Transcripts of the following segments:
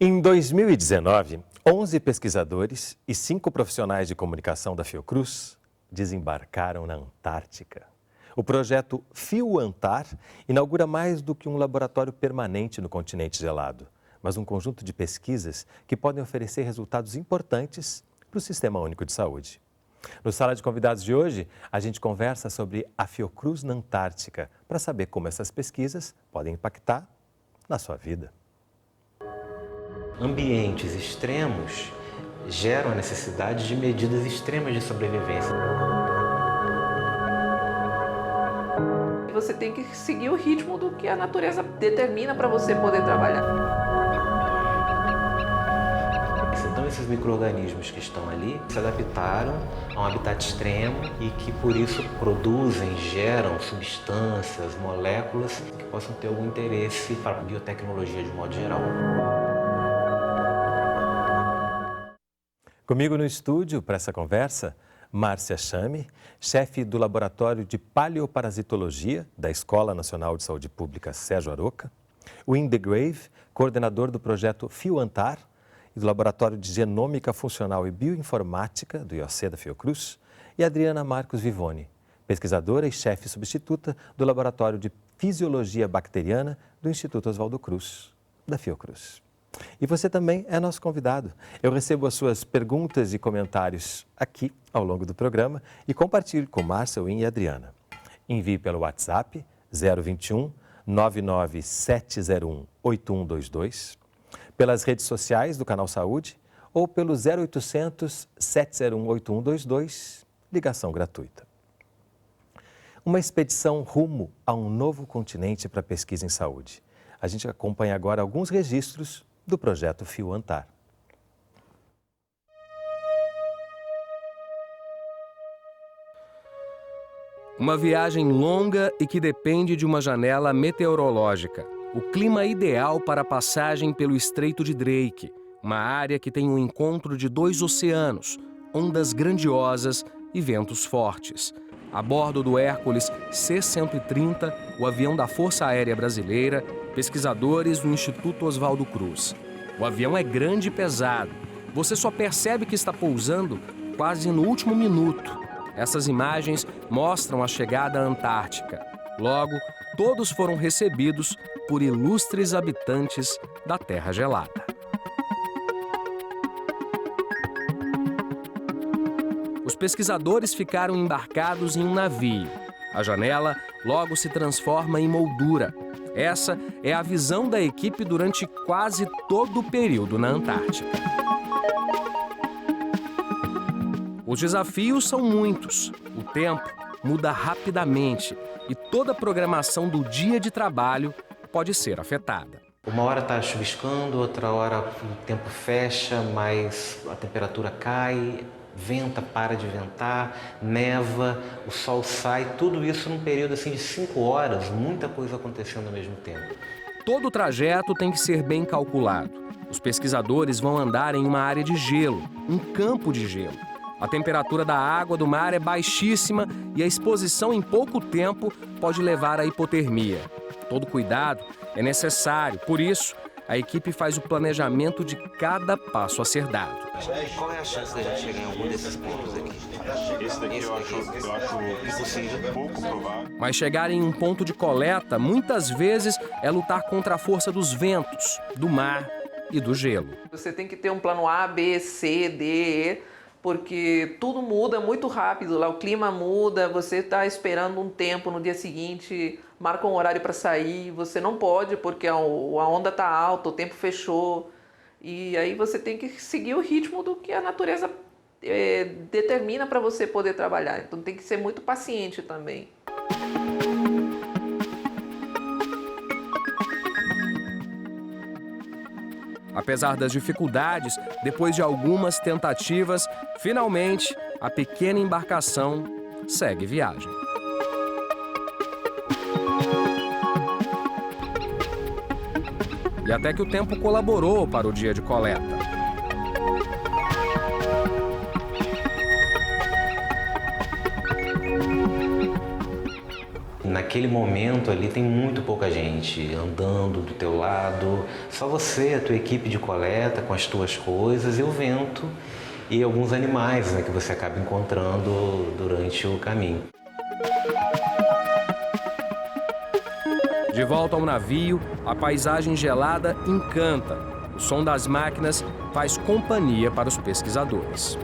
Em 2019, 11 pesquisadores e 5 profissionais de comunicação da Fiocruz desembarcaram na Antártica. O projeto FioAntar inaugura mais do que um laboratório permanente no continente gelado, mas um conjunto de pesquisas que podem oferecer resultados importantes para o Sistema Único de Saúde. No Sala de Convidados de hoje, a gente conversa sobre a Fiocruz na Antártica, para saber como essas pesquisas podem impactar na sua vida. Ambientes extremos geram a necessidade de medidas extremas de sobrevivência. Você tem que seguir o ritmo do que a natureza determina para você poder trabalhar. Então esses micro-organismos que estão ali se adaptaram a um habitat extremo e que por isso produzem, geram substâncias, moléculas que possam ter algum interesse para a biotecnologia de modo geral. Comigo no estúdio para essa conversa, Márcia Chame, chefe do Laboratório de Paleoparasitologia da Escola Nacional de Saúde Pública Sérgio Aroca, o In The Grave, coordenador do projeto FioAntar e do Laboratório de Genômica Funcional e Bioinformática do IOC da Fiocruz, e Adriana Marcos Vivoni, pesquisadora e chefe substituta do Laboratório de Fisiologia Bacteriana do Instituto Oswaldo Cruz, da Fiocruz. E você também é nosso convidado. Eu recebo as suas perguntas e comentários aqui ao longo do programa e compartilho com Márcia, Win e Adriana. Envie pelo WhatsApp 021 99701 8122, pelas redes sociais do Canal Saúde ou pelo 0800 701 8122, ligação gratuita. Uma expedição rumo a um novo continente para pesquisa em saúde. A gente acompanha agora alguns registros do projeto FioAntar. Uma viagem longa e que depende de uma janela meteorológica. O clima ideal para a passagem pelo Estreito de Drake, uma área que tem um encontro de 2 oceanos, ondas grandiosas e ventos fortes. A bordo do Hércules C-130, o avião da Força Aérea Brasileira, pesquisadores do Instituto Oswaldo Cruz. O avião é grande e pesado. Você só percebe que está pousando quase no último minuto. Essas imagens mostram a chegada à Antártica. Logo, todos foram recebidos por ilustres habitantes da Terra Gelada. Os pesquisadores ficaram embarcados em um navio. A janela logo se transforma em moldura. Essa é a visão da equipe durante quase todo o período na Antártica. Os desafios são muitos. O tempo muda rapidamente e toda a programação do dia de trabalho pode ser afetada. Uma hora está chuviscando, outra hora o tempo fecha, mas a temperatura cai, venta, para de ventar, neva, o sol sai, tudo isso num período assim de 5 horas, muita coisa acontecendo ao mesmo tempo. Todo o trajeto tem que ser bem calculado. Os pesquisadores vão andar em uma área de gelo, um campo de gelo. A temperatura da água do mar é baixíssima e a exposição em pouco tempo pode levar à hipotermia. Todo cuidado é necessário, por isso, a equipe faz o planejamento de cada passo a ser dado. Qual é a chance da gente chegar em algum desses pontos aqui? Esse daqui eu acho impossível, pouco provável. Mas chegar em um ponto de coleta, muitas vezes, é lutar contra a força dos ventos, do mar e do gelo. Você tem que ter um plano A, B, C, D, E, porque tudo muda muito rápido. Lá o clima muda, você está esperando um tempo, no dia seguinte marca um horário para sair, você não pode porque a onda está alta, o tempo fechou. E aí você tem que seguir o ritmo do que a natureza determina para você poder trabalhar. Então tem que ser muito paciente também. Apesar das dificuldades, depois de algumas tentativas, finalmente a pequena embarcação segue viagem. E até que o tempo colaborou para o dia de coleta. naquele momento ali tem muito pouca gente andando do teu lado, só você, a tua equipe de coleta com as tuas coisas e o vento e alguns animais, né, que você acaba encontrando durante o caminho. De volta ao navio, a paisagem gelada encanta. O som das máquinas faz companhia para os pesquisadores.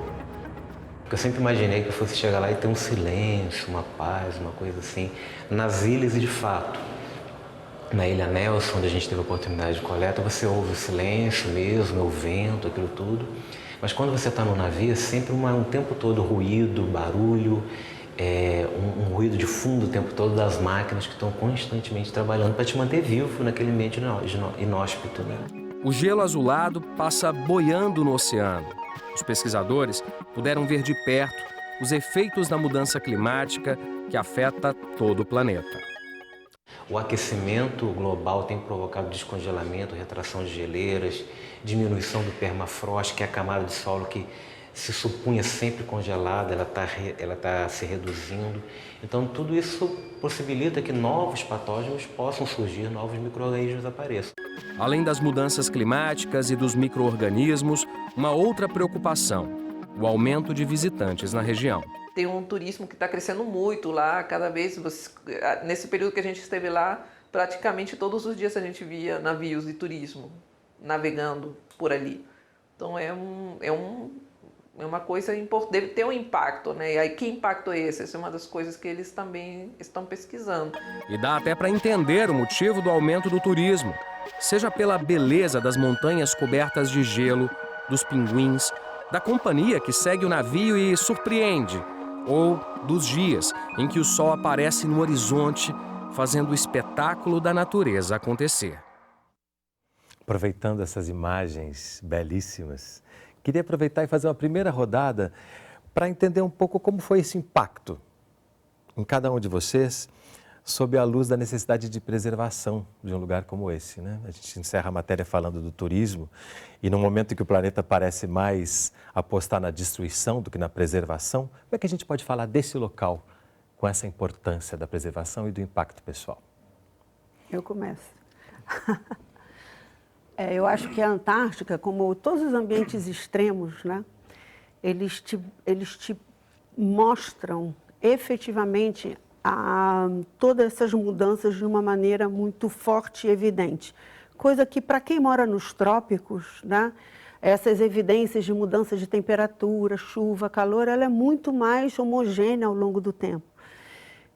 Eu sempre imaginei que eu fosse chegar lá e ter um silêncio, uma paz, uma coisa assim. Nas ilhas, e de fato, na Ilha Nelson, onde a gente teve a oportunidade de coleta, você ouve o silêncio mesmo, o vento, aquilo tudo. Mas quando você está no navio, é sempre um tempo todo ruído, barulho, um ruído de fundo o tempo todo das máquinas que estão constantemente trabalhando para te manter vivo naquele ambiente inóspito, né? O gelo azulado passa boiando no oceano. Os pesquisadores puderam ver de perto os efeitos da mudança climática que afeta todo o planeta. O aquecimento global tem provocado descongelamento, retração de geleiras, diminuição do permafrost, que é a camada de solo que se supunha sempre congelada, ela está se reduzindo. Então, tudo isso possibilita que novos patógenos possam surgir, novos micro-organismos apareçam. Além das mudanças climáticas e dos micro-organismos, uma outra preocupação: o aumento de visitantes na região. Tem um turismo que está crescendo muito lá, cada vez, nesse período que a gente esteve lá, praticamente todos os dias a gente via navios de turismo navegando por ali. Então é uma coisa importante, deve ter um impacto, né? E aí, que impacto é esse? Essa é uma das coisas que eles também estão pesquisando. E dá até para entender o motivo do aumento do turismo, seja pela beleza das montanhas cobertas de gelo, dos pinguins, da companhia que segue o navio e surpreende, ou dos dias em que o sol aparece no horizonte, fazendo o espetáculo da natureza acontecer. Aproveitando essas imagens belíssimas, queria aproveitar e fazer uma primeira rodada para entender um pouco como foi esse impacto em cada um de vocês, sob a luz da necessidade de preservação de um lugar como esse, né? A gente encerra a matéria falando do turismo e no momento em que o planeta parece mais apostar na destruição do que na preservação, como é que a gente pode falar desse local com essa importância da preservação e do impacto pessoal? Eu começo. Eu acho que a Antártica, como todos os ambientes extremos, né, eles te mostram efetivamente todas essas mudanças de uma maneira muito forte e evidente. Coisa que, para quem mora nos trópicos, né, essas evidências de mudança de temperatura, chuva, calor, ela é muito mais homogênea ao longo do tempo.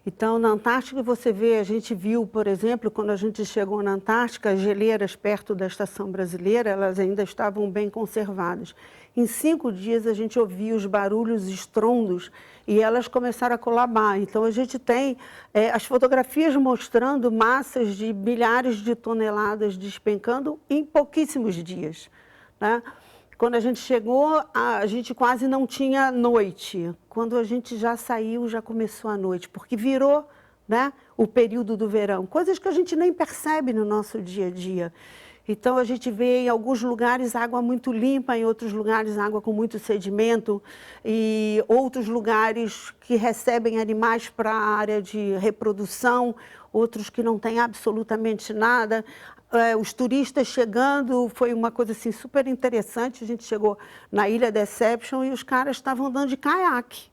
Então, na Antártica, a gente viu, por exemplo, quando a gente chegou na Antártica, as geleiras perto da estação brasileira, elas ainda estavam bem conservadas. Em 5 dias, a gente ouvia os barulhos, estrondos, e elas começaram a colabar. Então, a gente tem as fotografias mostrando massas de milhares de toneladas despencando em pouquíssimos dias, né? Quando a gente chegou, a gente quase não tinha noite. Quando a gente já saiu, já começou a noite, porque virou, né, o período do verão. Coisas que a gente nem percebe no nosso dia a dia. Então, a gente vê em alguns lugares água muito limpa, em outros lugares água com muito sedimento, e outros lugares que recebem animais para a área de reprodução, outros que não têm absolutamente nada. Os turistas chegando, foi uma coisa assim super interessante. A gente chegou na Ilha Deception e os caras estavam andando de caiaque,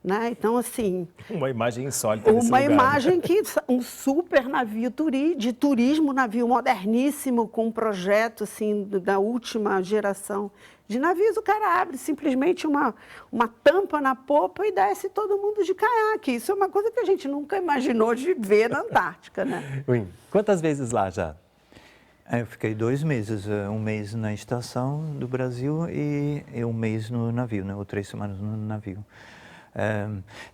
né? Então, assim... Uma imagem insólita nesse Uma lugar, imagem né? que um super navio de turismo, navio moderníssimo, com um projeto assim, da última geração de navios. O cara abre simplesmente uma tampa na popa e desce todo mundo de caiaque. Isso é uma coisa que a gente nunca imaginou de ver na Antártica, né? Quantas vezes lá já? Eu fiquei 2 meses, 1 mês na estação do Brasil e 1 mês no navio, né? Ou 3 semanas no navio.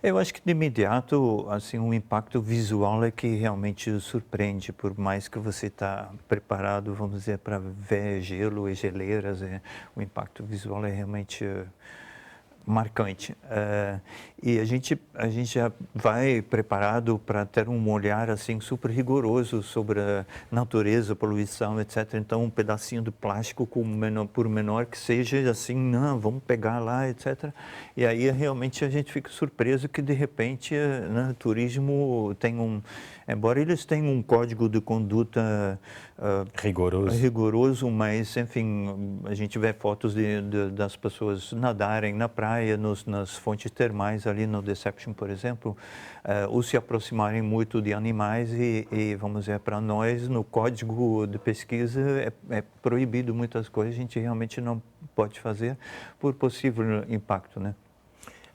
Eu acho que de imediato, assim, um impacto visual é que realmente surpreende, por mais que você está preparado, vamos dizer, para ver gelo e geleiras, o impacto visual é realmente marcante. E a gente já vai preparado para ter um olhar assim super rigoroso sobre a natureza, poluição, etc. Então, um pedacinho de plástico, por menor que seja, assim, não, vamos pegar lá, etc. E aí, realmente, a gente fica surpreso que, de repente, né, o turismo tem embora eles tenham um código de conduta rigoroso, mas, enfim, a gente vê fotos das pessoas nadarem na praia, nas fontes termais, ali no Deception, por exemplo, ou se aproximarem muito de animais e vamos dizer, para nós, no código de pesquisa, é proibido muitas coisas, a gente realmente não pode fazer por possível impacto, né?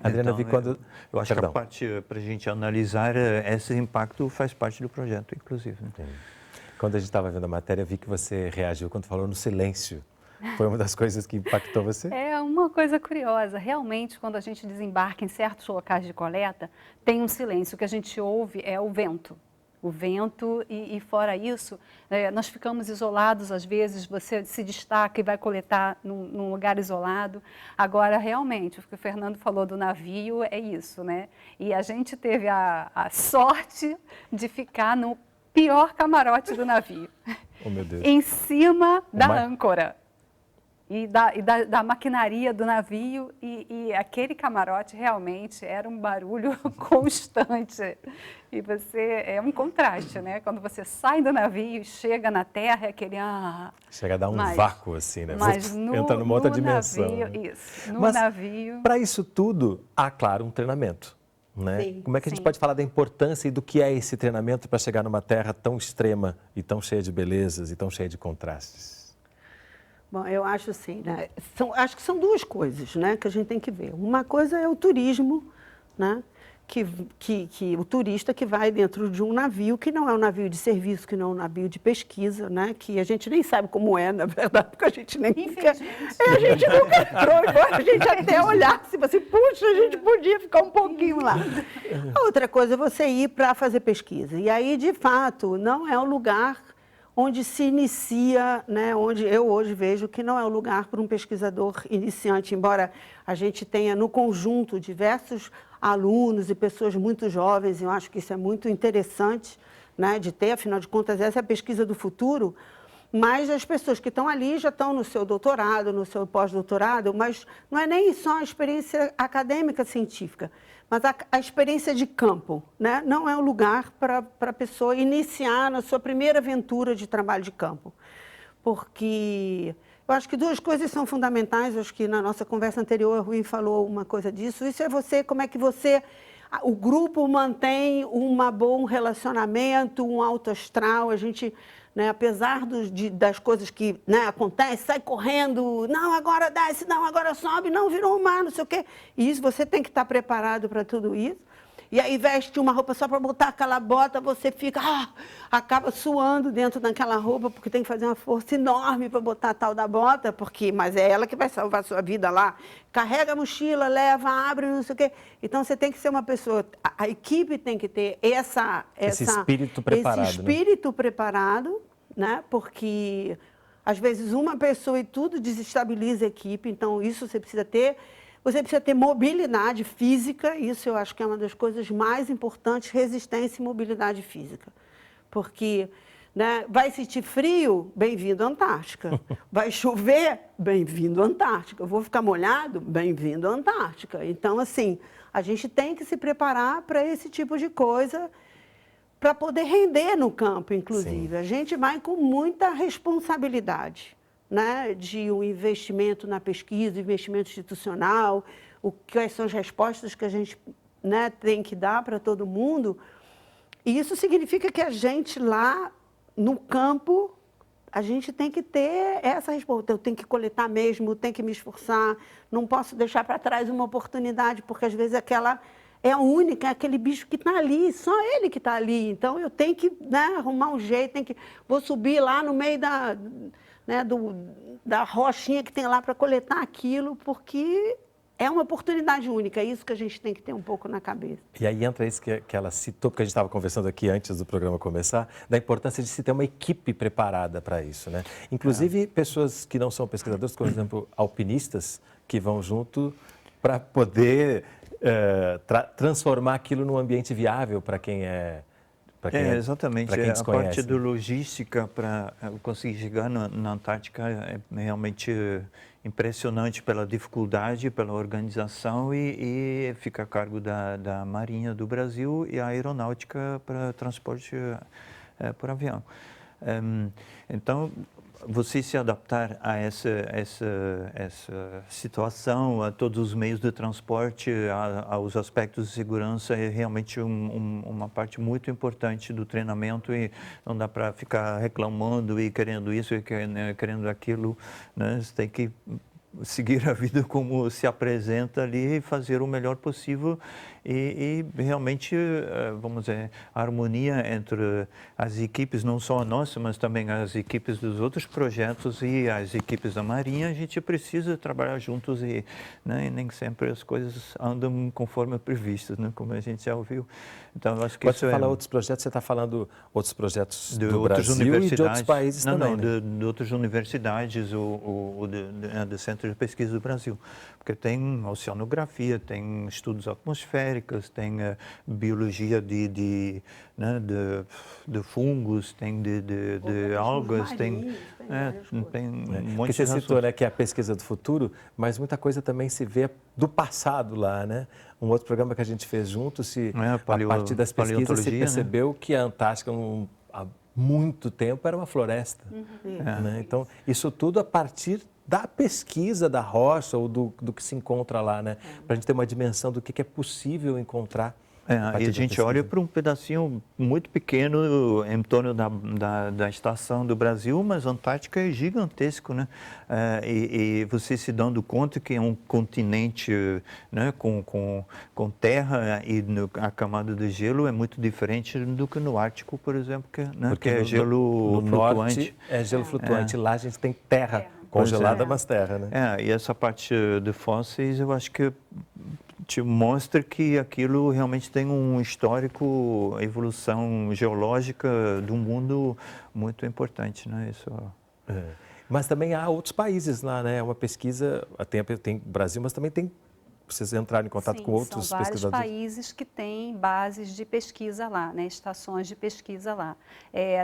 Adriana, então, eu acho que a parte para a gente analisar esse impacto faz parte do projeto, inclusive. Né? Quando a gente estava vendo a matéria, vi que você reagiu quando falou no silêncio. Foi uma das coisas que impactou você? É uma coisa curiosa. Realmente, quando a gente desembarca em certos locais de coleta, tem um silêncio. O que a gente ouve é o vento. O vento e fora isso, nós ficamos isolados às vezes, você se destaca e vai coletar num lugar isolado. Agora, realmente, o que o Fernando falou do navio é isso, né? E a gente teve a sorte de ficar no pior camarote do navio. Oh, meu Deus. Em cima da âncora. E da maquinaria do navio, e aquele camarote realmente era um barulho constante. E é um contraste, né? Quando você sai do navio e chega na terra, é aquele... Chega a dar um vácuo, assim, né? Mas entra numa outra dimensão. Navio, isso, no navio... Para isso tudo, há, claro, um treinamento. Né? Sim, como é que a gente pode falar da importância e do que é esse treinamento para chegar numa terra tão extrema e tão cheia de belezas e tão cheia de contrastes? Bom, eu acho assim, né? Acho que são duas coisas, né, que a gente tem que ver. Uma coisa é o turismo, né, que o turista que vai dentro de um navio, que não é um navio de serviço, que não é um navio de pesquisa, né, que a gente nem sabe como é, na verdade, porque a gente nem nunca, a gente nunca entrou, embora a gente até olhasse, assim, puxa, a gente podia ficar um pouquinho lá. A outra coisa é você ir para fazer pesquisa. E aí, de fato, não é o lugar onde se inicia, né, onde eu hoje vejo que não é o lugar para um pesquisador iniciante, embora a gente tenha no conjunto diversos alunos e pessoas muito jovens, eu acho que isso é muito interessante, né, de ter, afinal de contas, essa é a pesquisa do futuro, mas as pessoas que estão ali já estão no seu doutorado, no seu pós-doutorado, mas não é nem só a experiência acadêmica científica, mas a experiência de campo, né? Não é um lugar para a pessoa iniciar na sua primeira aventura de trabalho de campo. Porque eu acho que duas coisas são fundamentais, acho que na nossa conversa anterior a Rui falou uma coisa disso, isso é como é que o grupo mantém um bom relacionamento, um alto astral, a gente... Né, apesar das coisas que, né, acontecem, sai correndo, não, agora desce, não, agora sobe, não, virou um mar, não sei o quê. E isso, você tem que estar preparado para tudo isso. E aí veste uma roupa só para botar aquela bota, você fica, acaba suando dentro daquela roupa, porque tem que fazer uma força enorme para botar a tal da bota, mas é ela que vai salvar a sua vida lá. Carrega a mochila, leva, abre, não sei o quê. Então, você tem que ser uma pessoa, a equipe tem que ter esse espírito preparado. Esse espírito preparado, né? Porque, às vezes, uma pessoa e tudo desestabiliza a equipe, então isso você precisa ter. Você precisa ter mobilidade física, isso eu acho que é uma das coisas mais importantes, resistência e mobilidade física. Porque, né, vai sentir frio, bem-vindo à Antártica. Vai chover, bem-vindo à Antártica. Eu vou ficar molhado, bem-vindo à Antártica. Então, assim, a gente tem que se preparar para esse tipo de coisa, para poder render no campo, inclusive. Sim. A gente vai com muita responsabilidade. Né, de um investimento na pesquisa, investimento institucional, quais são as respostas que a gente, né, tem que dar para todo mundo. E isso significa que a gente lá no campo, a gente tem que ter essa resposta. Eu tenho que coletar mesmo, tenho que me esforçar, não posso deixar para trás uma oportunidade, porque às vezes aquela é a única, é aquele bicho que está ali, só ele que está ali. Então eu tenho que, né, arrumar um jeito, vou subir lá no meio né, da rochinha que tem lá para coletar aquilo, porque é uma oportunidade única, é isso que a gente tem que ter um pouco na cabeça. E aí entra isso que ela citou, porque a gente estava conversando aqui antes do programa começar, da importância de se ter uma equipe preparada para isso, né? Inclusive pessoas que não são pesquisadores, por exemplo, alpinistas, que vão junto, para poder transformar aquilo num ambiente viável para quem é... Exatamente. Para quem a desconhece. parte da logística para conseguir chegar na Antártica é realmente impressionante pela dificuldade, pela organização e fica a cargo da Marinha do Brasil e a Aeronáutica para transporte por avião. Então, você se adaptar a essa situação, a todos os meios de transporte, aos aspectos de segurança, é realmente uma parte muito importante do treinamento e não dá para ficar reclamando e querendo isso e querendo aquilo, né? Você tem que seguir a vida como se apresenta ali e fazer o melhor possível e realmente, vamos dizer, a harmonia entre as equipes, não só a nossa, mas também as equipes dos outros projetos e as equipes da Marinha, a gente precisa trabalhar juntos e, né, e nem sempre as coisas andam conforme previstas, né, como a gente já ouviu. Então, eu acho que quando você fala outros projetos, você está falando outros projetos de do outras Brasil universidades, e de outros países também, né? de outras universidades ou do Centro de Pesquisa do Brasil, porque tem oceanografia, tem estudos atmosféricos, tem biologia de fungos, tem de algas, tem um monte Você de citou, né, que é a pesquisa do futuro, mas muita coisa também se vê do passado lá, né? Um outro programa que a gente fez juntos, a partir das pesquisas, você percebeu, né, que a Antártica há muito tempo era uma floresta. Né? Então, isso tudo a partir da pesquisa da rocha ou do que se encontra lá, né? Para a gente ter uma dimensão do que é possível encontrar. E a gente olha para um pedacinho muito pequeno em torno da estação do Brasil, mas a Antártica é gigantesco, né? E você se dando conta que é um continente, né, com terra e a camada de gelo é muito diferente do que no Ártico, por exemplo, que é gelo flutuante. Norte é gelo flutuante, lá a gente tem terra congelada, mas terra, né? E essa parte de fósseis, eu acho que te mostra que aquilo realmente tem um histórico, evolução geológica do mundo muito importante, né? Isso. Mas também há outros países lá, né? É uma pesquisa, tem Brasil, mas também tem, vocês entraram em contato com outros pesquisadores? São vários países que têm bases de pesquisa lá, né, estações de pesquisa lá.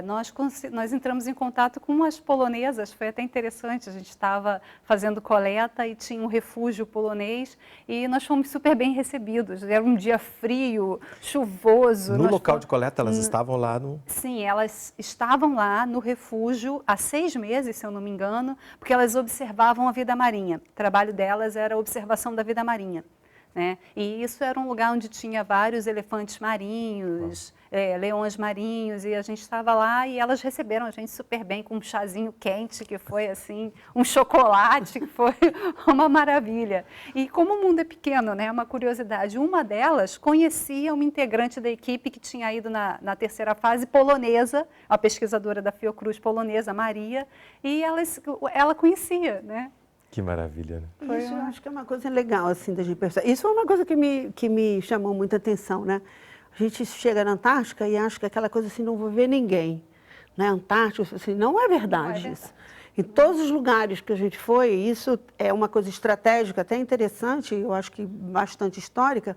Nós entramos em contato com as polonesas, foi até interessante, a gente estava fazendo coleta e tinha um refúgio polonês e nós fomos super bem recebidos. Era um dia frio, chuvoso. No local de coleta, elas estavam lá no... Sim, elas estavam lá no refúgio há 6 meses, se eu não me engano, porque elas observavam a vida marinha. O trabalho delas era a observação da vida marinha. Né? E isso era um lugar onde tinha vários elefantes marinhos, leões marinhos, e a gente estava lá e elas receberam a gente super bem com um chazinho quente, que foi assim, um chocolate, que foi uma maravilha. E como o mundo é pequeno, né, uma curiosidade, uma delas conhecia uma integrante da equipe que tinha ido na 3ª fase polonesa, a pesquisadora da Fiocruz polonesa, Maria, e ela conhecia, né? Que maravilha, né? Isso eu acho que é uma coisa legal, assim, da gente pensar. Isso é uma coisa que me chamou muita atenção, né? A gente chega na Antártica e acha que aquela coisa assim, não vou ver ninguém. Né? Antártica, assim, não é verdade isso. Em todos os lugares que a gente foi, isso é uma coisa estratégica, até interessante, eu acho que bastante histórica.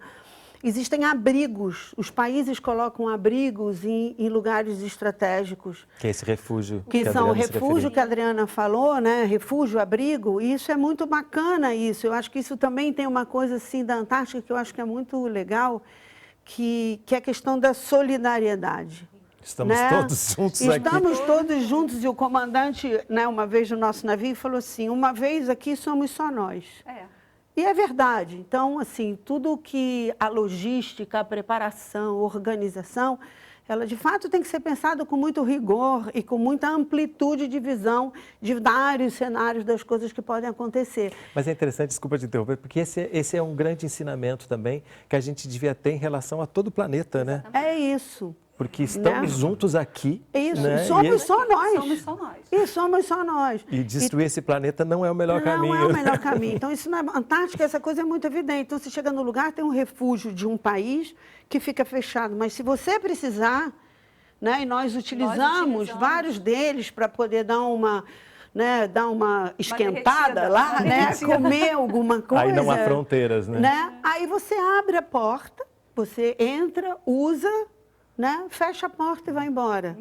Existem abrigos, os países colocam abrigos em lugares estratégicos. Que é esse refúgio. Que são o refúgio que a Adriana falou, né? Refúgio, abrigo, e isso é muito bacana isso. Eu acho que isso também tem uma coisa assim da Antártica que eu acho que é muito legal, que é a questão da solidariedade. Estamos todos juntos aqui. Estamos todos juntos e o comandante, né, uma vez no nosso navio, falou assim, uma vez aqui somos só nós. E é verdade. Então, assim, tudo que a logística, a preparação, a organização, ela de fato tem que ser pensada com muito rigor e com muita amplitude de visão de vários cenários das coisas que podem acontecer. Mas é interessante, desculpa te interromper, porque esse é um grande ensinamento também que a gente devia ter em relação a todo o planeta, né? É isso. Porque estamos juntos aqui. Isso, né? somos só nós. Somos só nós. E somos só nós. E destruir esse planeta não é o melhor caminho. Não é o melhor caminho. Então, isso na Antártica, essa coisa é muito evidente. Então, você chega no lugar, tem um refúgio de um país que fica fechado. Mas se você precisar, né, e nós utilizamos vários deles para poder dar uma... né, dar uma esquentada derretida, lá, uma né, derretida. comer alguma coisa. Aí não há fronteiras, né? Aí você abre a porta, você entra, usa, né, fecha a porta e vai embora.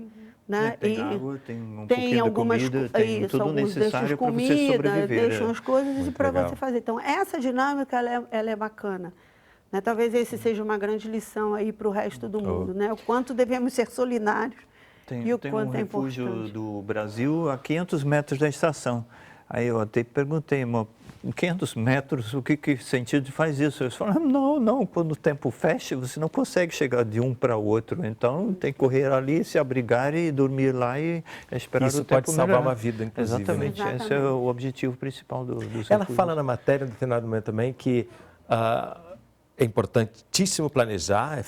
Né? Tem água, tem um tem pouquinho algumas, de comida, tem tudo alguns necessário para você comida, sobreviver. deixam as coisas Muito para legal. você fazer. Então, essa dinâmica, ela é bacana. Né? Talvez esse seja uma grande lição aí para o resto do mundo, né? O quanto devemos ser solidários e o Tem quanto um é refúgio importante. do Brasil a 500 metros da estação. Aí eu até perguntei, 500 metros, o que sentido faz isso? Eles falaram, não, quando o tempo fecha, você não consegue chegar de um para o outro. Então, tem que correr ali, se abrigar e dormir lá e esperar Isso o tempo pode salvar melhorar. uma vida, inclusive. Exatamente, né? esse é o objetivo principal dos Ela refúgios. fala na matéria, em determinado momento também, que é importantíssimo planejar,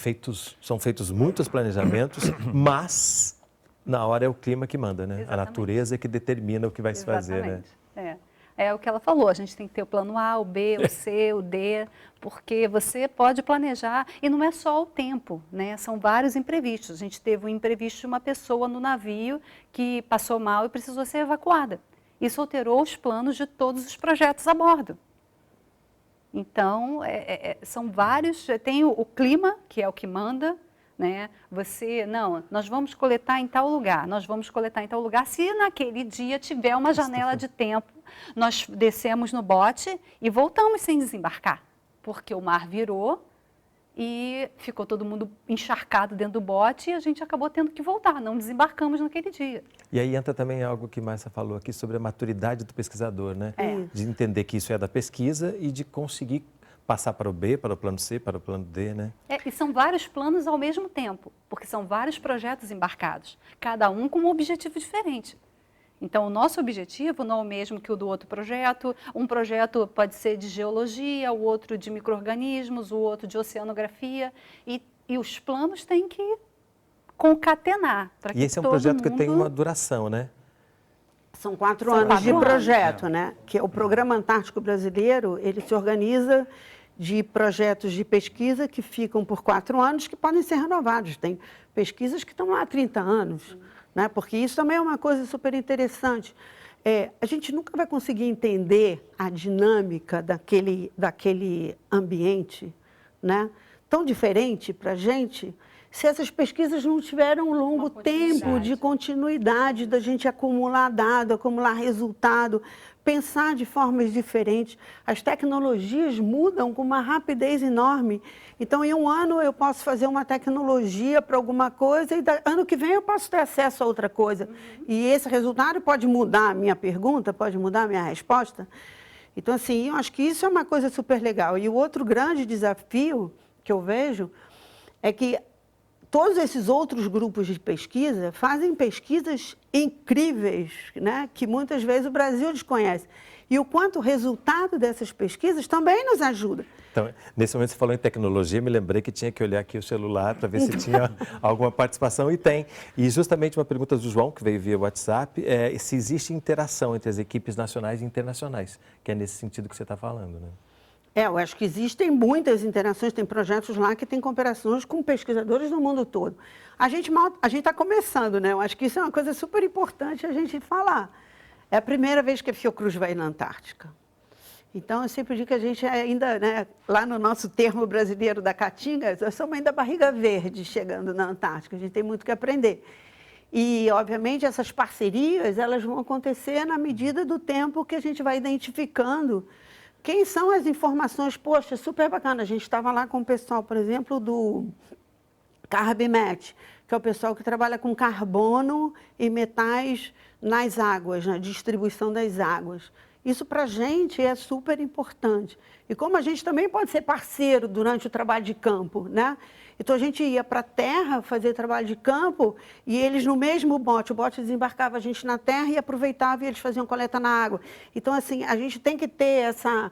são feitos muitos planejamentos, mas na hora é o clima que manda, né? Exatamente. A natureza é que determina o que vai se fazer, né? É o que ela falou, a gente tem que ter o plano A, o B, o C, o D, porque você pode planejar, e não é só o tempo, né? São vários imprevistos. A gente teve um imprevisto de uma pessoa no navio que passou mal e precisou ser evacuada. Isso alterou os planos de todos os projetos a bordo. Então, são vários, tem o clima, que é o que manda, né? Nós vamos coletar em tal lugar, se naquele dia tiver uma janela de tempo, nós descemos no bote e voltamos sem desembarcar, porque o mar virou e ficou todo mundo encharcado dentro do bote e a gente acabou tendo que voltar, não desembarcamos naquele dia. E aí entra também algo que Márcia falou aqui sobre a maturidade do pesquisador, né? De entender que isso é da pesquisa e de conseguir passar para o B, para o plano C, para o plano D, né? E são vários planos ao mesmo tempo, porque são vários projetos embarcados, cada um com um objetivo diferente. Então, o nosso objetivo não é o mesmo que o do outro projeto. Um projeto pode ser de geologia, o outro de micro-organismos, o outro de oceanografia. E os planos têm que concatenar. Para que E esse é um todo projeto que mundo... tem uma duração, né? São 4 anos de projeto, né? Que é o Programa Antártico Brasileiro, ele se organiza de projetos de pesquisa que ficam por 4 anos, que podem ser renovados. Tem pesquisas que estão lá há 30 anos, né? Porque isso também é uma coisa super interessante. A gente nunca vai conseguir entender a dinâmica daquele ambiente, né? Tão diferente para a gente, se essas pesquisas não tiveram um longo tempo de continuidade, da gente acumular dado, acumular resultado, pensar de formas diferentes. As tecnologias mudam com uma rapidez enorme. Então, em um ano, eu posso fazer uma tecnologia para alguma coisa e ano que vem eu posso ter acesso a outra coisa. E esse resultado pode mudar a minha pergunta, pode mudar a minha resposta. Então, assim, eu acho que isso é uma coisa super legal. E o outro grande desafio que eu vejo é que todos esses outros grupos de pesquisa fazem pesquisas incríveis, né, que muitas vezes o Brasil desconhece. E o quanto o resultado dessas pesquisas também nos ajuda. Então, nesse momento você falou em tecnologia, me lembrei que tinha que olhar aqui o celular para ver se tinha alguma participação, e tem. E justamente uma pergunta do João, que veio via WhatsApp, é se existe interação entre as equipes nacionais e internacionais, que é nesse sentido que você está falando, né? Eu acho que existem muitas interações, tem projetos lá que têm cooperações com pesquisadores do mundo todo. A gente está começando, né? Eu acho que isso é uma coisa super importante a gente falar. É a primeira vez que a Fiocruz vai na Antártica. Então, eu sempre digo que a gente ainda, né, lá no nosso termo brasileiro da Caatinga, nós somos ainda barriga verde chegando na Antártica, a gente tem muito que aprender. E, obviamente, essas parcerias, elas vão acontecer na medida do tempo que a gente vai identificando quem são as informações. Poxa, super bacana. A gente estava lá com o pessoal, por exemplo, do Carbimet, que é o pessoal que trabalha com carbono e metais nas águas, na distribuição das águas. Isso para a gente é super importante. E como a gente também pode ser parceiro durante o trabalho de campo, né? Então a gente ia para a terra fazer trabalho de campo e eles no mesmo bote, o bote desembarcava a gente na terra e aproveitava e eles faziam coleta na água. Então, assim, a gente tem que ter essa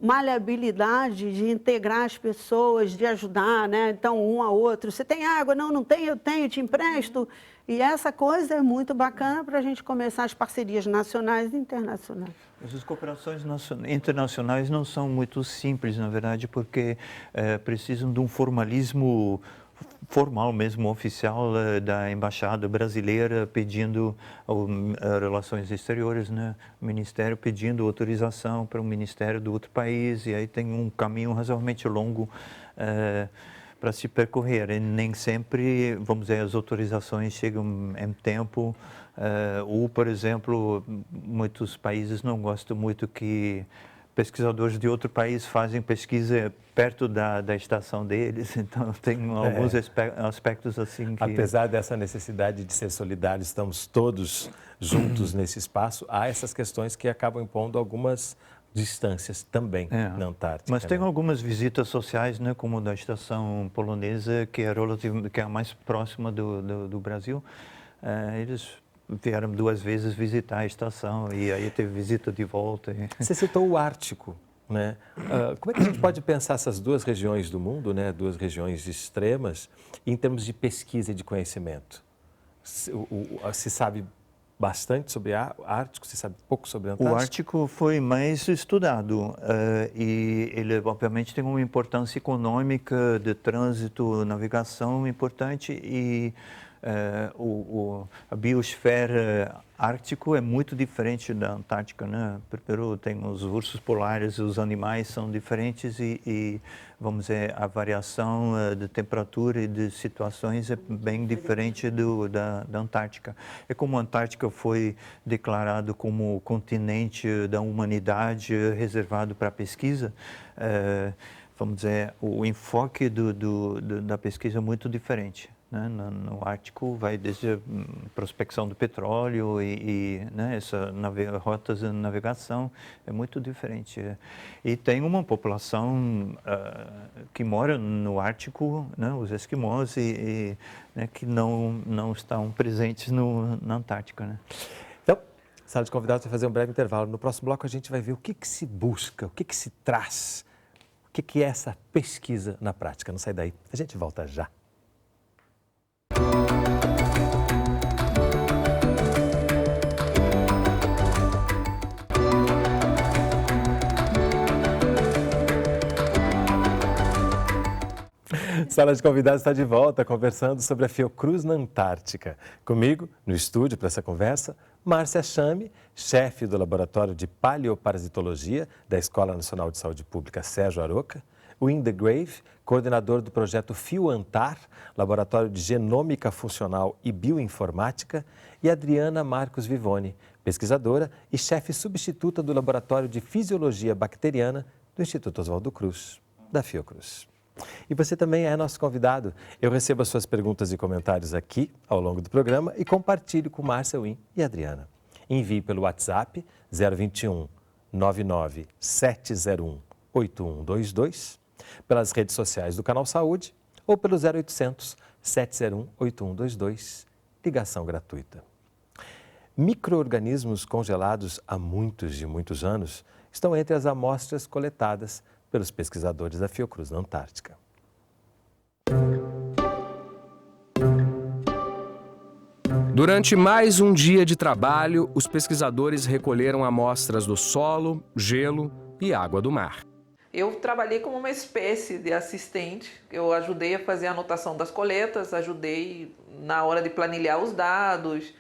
maleabilidade de integrar as pessoas, de ajudar, né? Então, um ao outro. Você tem água? Não, não tenho, eu tenho, te empresto. E essa coisa é muito bacana para a gente começar as parcerias nacionais e internacionais. Mas as cooperações internacionais não são muito simples, na verdade, porque precisam de um formalismo formal mesmo, oficial da Embaixada Brasileira pedindo ao Relações Exteriores, né, o Ministério pedindo autorização para o Ministério do outro país, e aí tem um caminho razoavelmente longo para se percorrer. E nem sempre, vamos dizer, as autorizações chegam em tempo, ou, por exemplo, muitos países não gostam muito que pesquisadores de outro país fazem pesquisa perto da estação deles, então tem alguns aspectos assim que... Apesar dessa necessidade de ser solidários, estamos todos juntos nesse espaço, há essas questões que acabam impondo algumas distâncias também na Antártica. Mas tem algumas visitas sociais, né, como da estação polonesa, que é a mais próxima do Brasil. Eles vieram 2 vezes visitar a estação e aí teve visita de volta. Você citou o Ártico, né? Como é que a gente pode pensar essas 2 regiões do mundo, né? 2 regiões extremas, em termos de pesquisa e de conhecimento? Se sabe bastante sobre o Ártico, se sabe pouco sobre a Antártica? O Ártico foi mais estudado e ele, obviamente, tem uma importância econômica de trânsito, navegação importante e a biosfera ártico é muito diferente da Antártica, né? Primeiro tem os ursos polares, os animais são diferentes e vamos dizer, a variação de temperatura e de situações é bem diferente da Antártica. É como a Antártica foi declarado como continente da humanidade reservado para pesquisa, vamos dizer, o enfoque da pesquisa é muito diferente. Né? No Ártico vai desde a prospecção do petróleo e né, rotas de navegação, é muito diferente. E tem uma população que mora no Ártico, né, os esquimós, né, que não estão presentes na Antártica. Né? Então, sala de convidados vai fazer um breve intervalo. No próximo bloco a gente vai ver o que se busca, o que se traz, o que é essa pesquisa na prática. Não sai daí, a gente volta já. Sala de Convidados está de volta, conversando sobre a Fiocruz na Antártica. Comigo, no estúdio, para essa conversa, Márcia Chame, chefe do Laboratório de Paleoparasitologia da Escola Nacional de Saúde Pública Sérgio Aroca, o Indegrave, coordenador do projeto FioAntar, Laboratório de Genômica Funcional e Bioinformática, e Adriana Marcos Vivoni, pesquisadora e chefe substituta do Laboratório de Fisiologia Bacteriana do Instituto Oswaldo Cruz, da Fiocruz. E você também é nosso convidado. Eu recebo as suas perguntas e comentários aqui ao longo do programa e compartilho com Márcia Win e Adriana. Envie pelo WhatsApp 021 99 701 8122, pelas redes sociais do Canal Saúde ou pelo 0800 701 8122, ligação gratuita. Micro-organismos congelados há muitos anos estão entre as amostras coletadas pelos pesquisadores da Fiocruz na Antártica. Durante mais um dia de trabalho, os pesquisadores recolheram amostras do solo, gelo e água do mar. Eu trabalhei como uma espécie de assistente. Eu ajudei a fazer a anotação das coletas, ajudei na hora de planilhar os dados,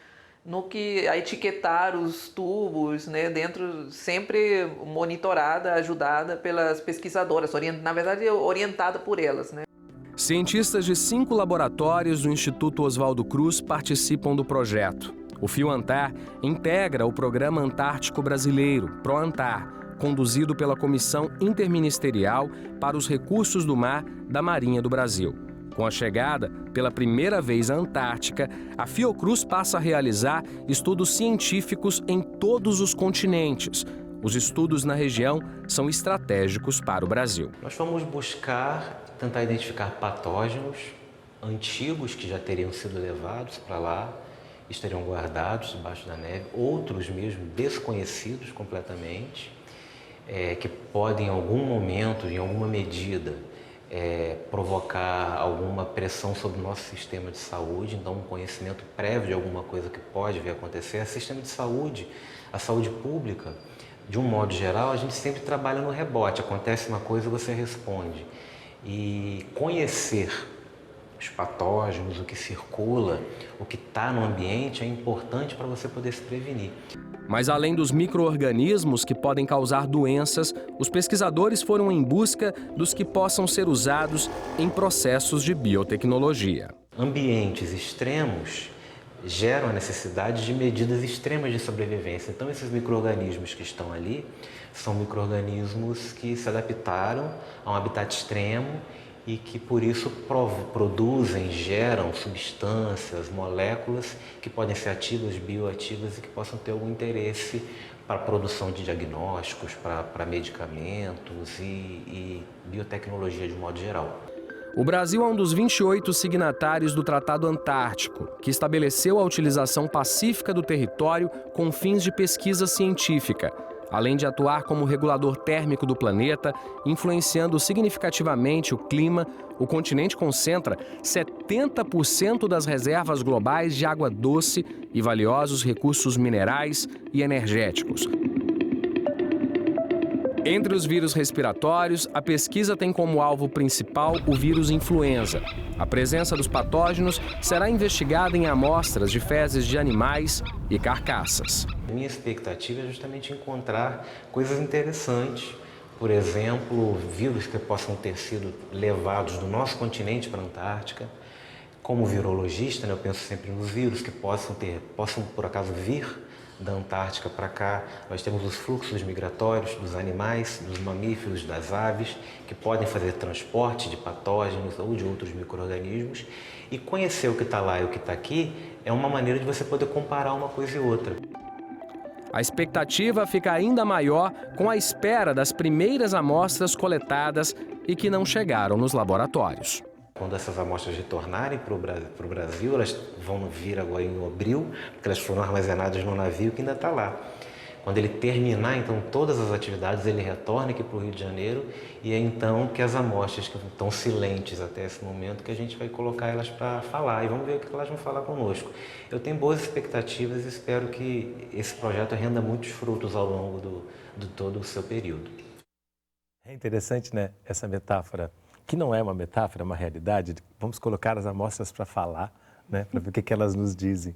a etiquetar os tubos, né, dentro, sempre monitorada, ajudada pelas pesquisadoras, na verdade orientada por elas, né. Cientistas de 5 laboratórios do Instituto Oswaldo Cruz participam do projeto. O FioAntar integra o Programa Antártico Brasileiro, ProAntar, conduzido pela Comissão Interministerial para os Recursos do Mar da Marinha do Brasil. Com a chegada, pela primeira vez à Antártica, a Fiocruz passa a realizar estudos científicos em todos os continentes. Os estudos na região são estratégicos para o Brasil. Nós vamos tentar identificar patógenos antigos que já teriam sido levados para lá, estariam guardados debaixo da neve, outros mesmo desconhecidos completamente, que podem em algum momento, em alguma medida, provocar alguma pressão sobre o nosso sistema de saúde, então um conhecimento prévio de alguma coisa que pode vir a acontecer. O sistema de saúde, a saúde pública, de um modo geral, a gente sempre trabalha no rebote, acontece uma coisa, você responde. E conhecer os patógenos, o que circula, o que está no ambiente é importante para você poder se prevenir. Mas além dos micro-organismos que podem causar doenças, os pesquisadores foram em busca dos que possam ser usados em processos de biotecnologia. Ambientes extremos geram a necessidade de medidas extremas de sobrevivência. Então, esses micro-organismos que estão ali são micro-organismos que se adaptaram a um habitat extremo e que, por isso, produzem, geram substâncias, moléculas que podem ser ativas, bioativas e que possam ter algum interesse para a produção de diagnósticos, para medicamentos e biotecnologia de modo geral. O Brasil é um dos 28 signatários do Tratado Antártico, que estabeleceu a utilização pacífica do território com fins de pesquisa científica, além de atuar como regulador térmico do planeta, influenciando significativamente o clima. O continente concentra 70% das reservas globais de água doce e valiosos recursos minerais e energéticos. Entre os vírus respiratórios, a pesquisa tem como alvo principal o vírus influenza. A presença dos patógenos será investigada em amostras de fezes de animais e carcaças. Minha expectativa é justamente encontrar coisas interessantes, por exemplo, vírus que possam ter sido levados do nosso continente para a Antártica. Como virologista, eu penso sempre nos vírus que possam por acaso vir da Antártica para cá. Nós temos os fluxos migratórios dos animais, dos mamíferos, das aves, que podem fazer transporte de patógenos ou de outros micro-organismos. E conhecer o que está lá e o que está aqui é uma maneira de você poder comparar uma coisa e outra. A expectativa fica ainda maior com a espera das primeiras amostras coletadas e que não chegaram nos laboratórios. Quando essas amostras retornarem para o Brasil, elas vão vir agora em abril, porque elas foram armazenadas no navio que ainda está lá. Quando ele terminar, então, todas as atividades, ele retorna aqui para o Rio de Janeiro e é então que as amostras que estão silentes até esse momento, que a gente vai colocar elas para falar e vamos ver o que elas vão falar conosco. Eu tenho boas expectativas e espero que esse projeto renda muitos frutos ao longo de todo o seu período. É interessante, né, essa metáfora, que não é uma metáfora, é uma realidade. Vamos colocar as amostras para falar, né, para ver o que elas nos dizem.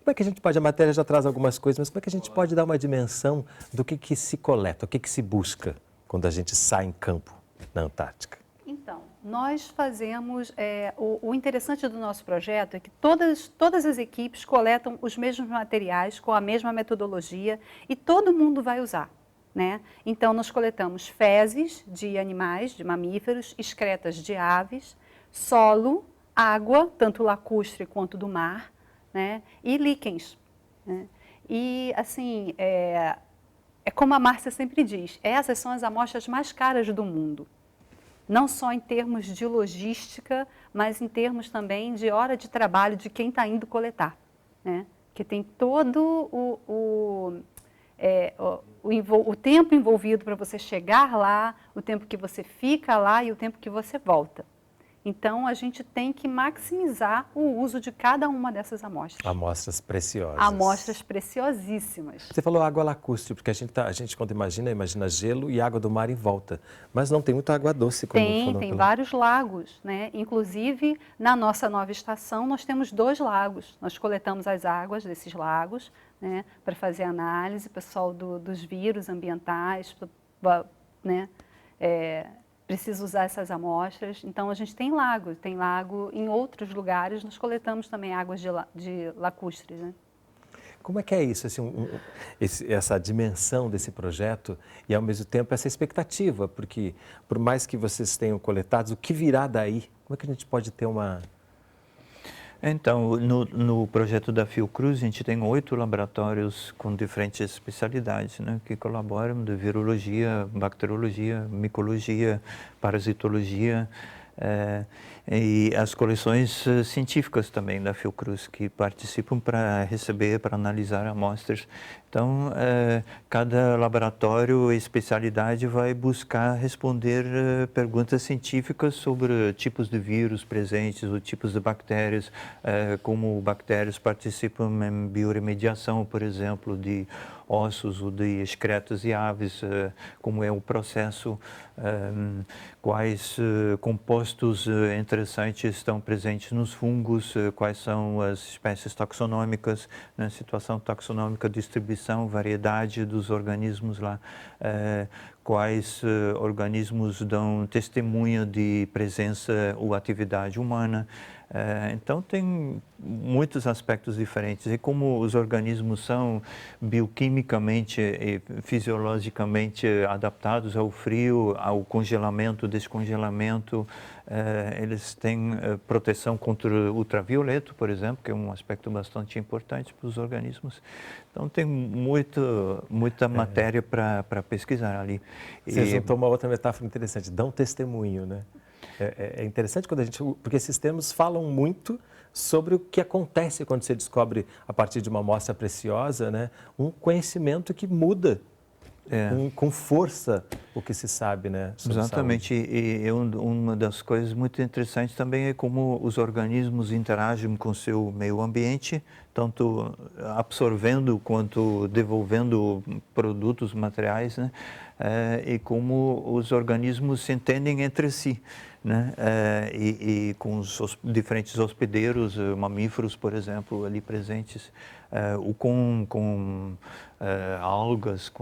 Como é que a gente pode, a matéria já traz algumas coisas, mas como é que a gente pode dar uma dimensão do que se coleta, o que se busca quando a gente sai em campo na Antártica? Então, nós fazemos, o interessante do nosso projeto é que todas as equipes coletam os mesmos materiais, com a mesma metodologia e todo mundo vai usar. Né? Então, nós coletamos fezes de animais, de mamíferos, excretas de aves, solo, água, tanto lacustre quanto do mar, né? E líquens. Né? E, assim, é como a Márcia sempre diz, essas são as amostras mais caras do mundo. Não só em termos de logística, mas em termos também de hora de trabalho de quem está indo coletar. Né? Que tem todo o tempo envolvido para você chegar lá, o tempo que você fica lá e o tempo que você volta. Então, a gente tem que maximizar o uso de cada uma dessas amostras. Amostras preciosas. Amostras preciosíssimas. Você falou água lacustre, porque a gente quando imagina gelo e água do mar em volta. Mas não tem muita água doce, como falou. Tem vários lagos, né? Inclusive, na nossa nova estação, nós temos 2 lagos. Nós coletamos as águas desses lagos, né, para fazer análise, pessoal dos vírus ambientais, né? Precisa usar essas amostras. Então, a gente tem lago em outros lugares, nós coletamos também águas de lacustres. Né? Como é que é isso, assim, essa dimensão desse projeto e, ao mesmo tempo, essa expectativa? Porque, por mais que vocês tenham coletados, o que virá daí? Como é que a gente pode ter uma... Então, no projeto da Fiocruz, a gente tem 8 laboratórios com diferentes especialidades, né, que colaboram de virologia, bacteriologia, micologia, parasitologia, e as coleções científicas também da Fiocruz, que participam para receber, para analisar amostras. Então, cada laboratório e especialidade vai buscar responder perguntas científicas sobre tipos de vírus presentes, ou tipos de bactérias, como bactérias participam em bioremediação, por exemplo, de ossos ou de excretas e aves, como é o processo, quais compostos interessantes estão presentes nos fungos, quais são as espécies taxonômicas, né, situação taxonômica, distribuição, variedade dos organismos lá, quais organismos dão testemunha de presença ou atividade humana. Então, tem muitos aspectos diferentes. E como os organismos são bioquimicamente e fisiologicamente adaptados ao frio, ao congelamento, descongelamento, eles têm proteção contra o ultravioleta, por exemplo, que é um aspecto bastante importante para os organismos. Então, tem muita matéria para pesquisar ali. Você juntou uma outra metáfora interessante, dá um testemunho, né? É interessante quando porque esses termos falam muito sobre o que acontece quando você descobre, a partir de uma amostra preciosa, né, um conhecimento que muda com força o que se sabe, né, sobre Exatamente. saúde. E uma das coisas muito interessantes também é como os organismos interagem com o seu meio ambiente, tanto absorvendo quanto devolvendo produtos, materiais, né? E como os organismos se entendem entre si, né? E com os diferentes hospedeiros, mamíferos, por exemplo, ali presentes, ou com algas,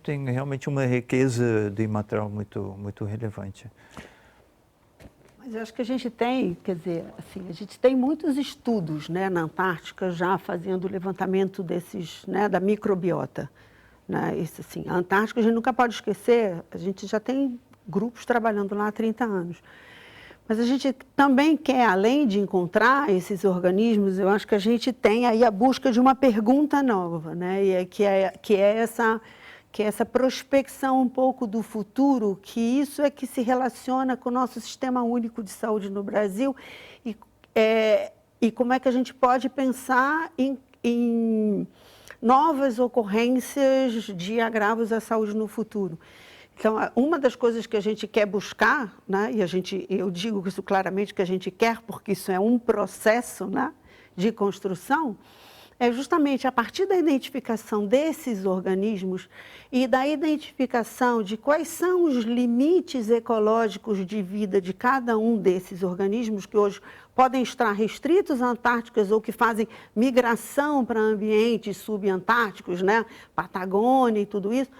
tem realmente uma riqueza de material muito relevante. Mas eu acho que a gente tem, quer dizer, assim, a gente tem muitos estudos, né, na Antártica já fazendo o levantamento desses, né, da microbiota. Né? Isso, assim, a Antártica a gente nunca pode esquecer, a gente já tem grupos trabalhando lá há 30 anos. Mas a gente também quer, além de encontrar esses organismos, eu acho que a gente tem aí a busca de uma pergunta nova, né? E que é essa prospecção um pouco do futuro, que isso é que se relaciona com o nosso Sistema Único de Saúde no Brasil e como é que a gente pode pensar em novas ocorrências de agravos à saúde no futuro. Então, uma das coisas que a gente quer buscar, né, e eu digo isso claramente que a gente quer, porque isso é um processo, né, de construção, é justamente a partir da identificação desses organismos e da identificação de quais são os limites ecológicos de vida de cada um desses organismos, que hoje podem estar restritos à Antárticas ou que fazem migração para ambientes subantárticos, né, Patagônia e tudo isso.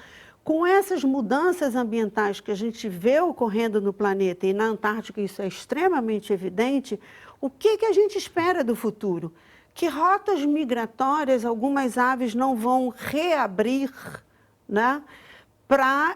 Com essas mudanças ambientais que a gente vê ocorrendo no planeta, e na Antártica isso é extremamente evidente, o que a gente espera do futuro? Que rotas migratórias algumas aves não vão reabrir, né?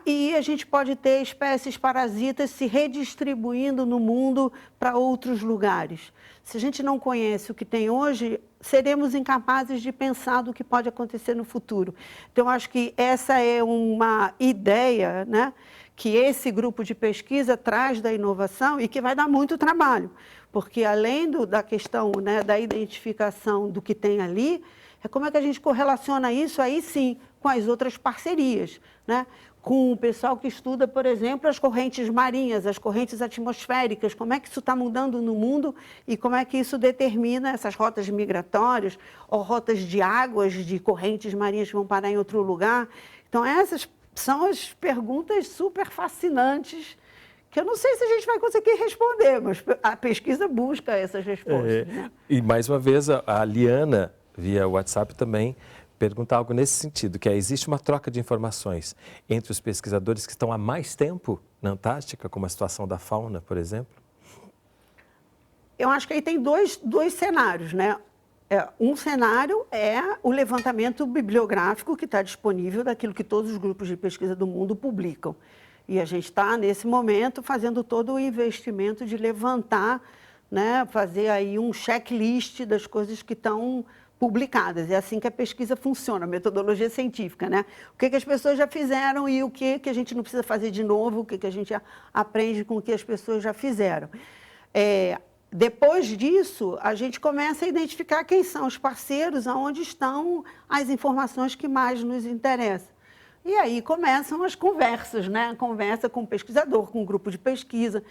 E a gente pode ter espécies parasitas se redistribuindo no mundo para outros lugares. Se a gente não conhece o que tem hoje, seremos incapazes de pensar do que pode acontecer no futuro. Então, acho que essa é uma ideia, né, que esse grupo de pesquisa traz da inovação e que vai dar muito trabalho, porque além da questão, né, da identificação do que tem ali, é como é que a gente correlaciona isso aí sim com as outras parcerias, né? Com o pessoal que estuda, por exemplo, as correntes marinhas, as correntes atmosféricas, como é que isso está mudando no mundo e como é que isso determina essas rotas migratórias ou rotas de águas, de correntes marinhas que vão parar em outro lugar. Então, essas são as perguntas super fascinantes que eu não sei se a gente vai conseguir responder, mas a pesquisa busca essas respostas. Né? E, mais uma vez, a Liana, via WhatsApp também, pergunta algo nesse sentido, que existe uma troca de informações entre os pesquisadores que estão há mais tempo na Antártica, como a situação da fauna, por exemplo? Eu acho que aí tem dois cenários, né? Um cenário é o levantamento bibliográfico que está disponível daquilo que todos os grupos de pesquisa do mundo publicam. E a gente está, nesse momento, fazendo todo o investimento de levantar, né, fazer aí um checklist das coisas que estão publicadas. É assim que a pesquisa funciona, a metodologia científica, né? O que as pessoas já fizeram e o que a gente não precisa fazer de novo, o que a gente aprende com o que as pessoas já fizeram. Depois disso, a gente começa a identificar quem são os parceiros, aonde estão as informações que mais nos interessam. E aí começam as conversas, né? Conversa com o pesquisador, com o grupo de pesquisa.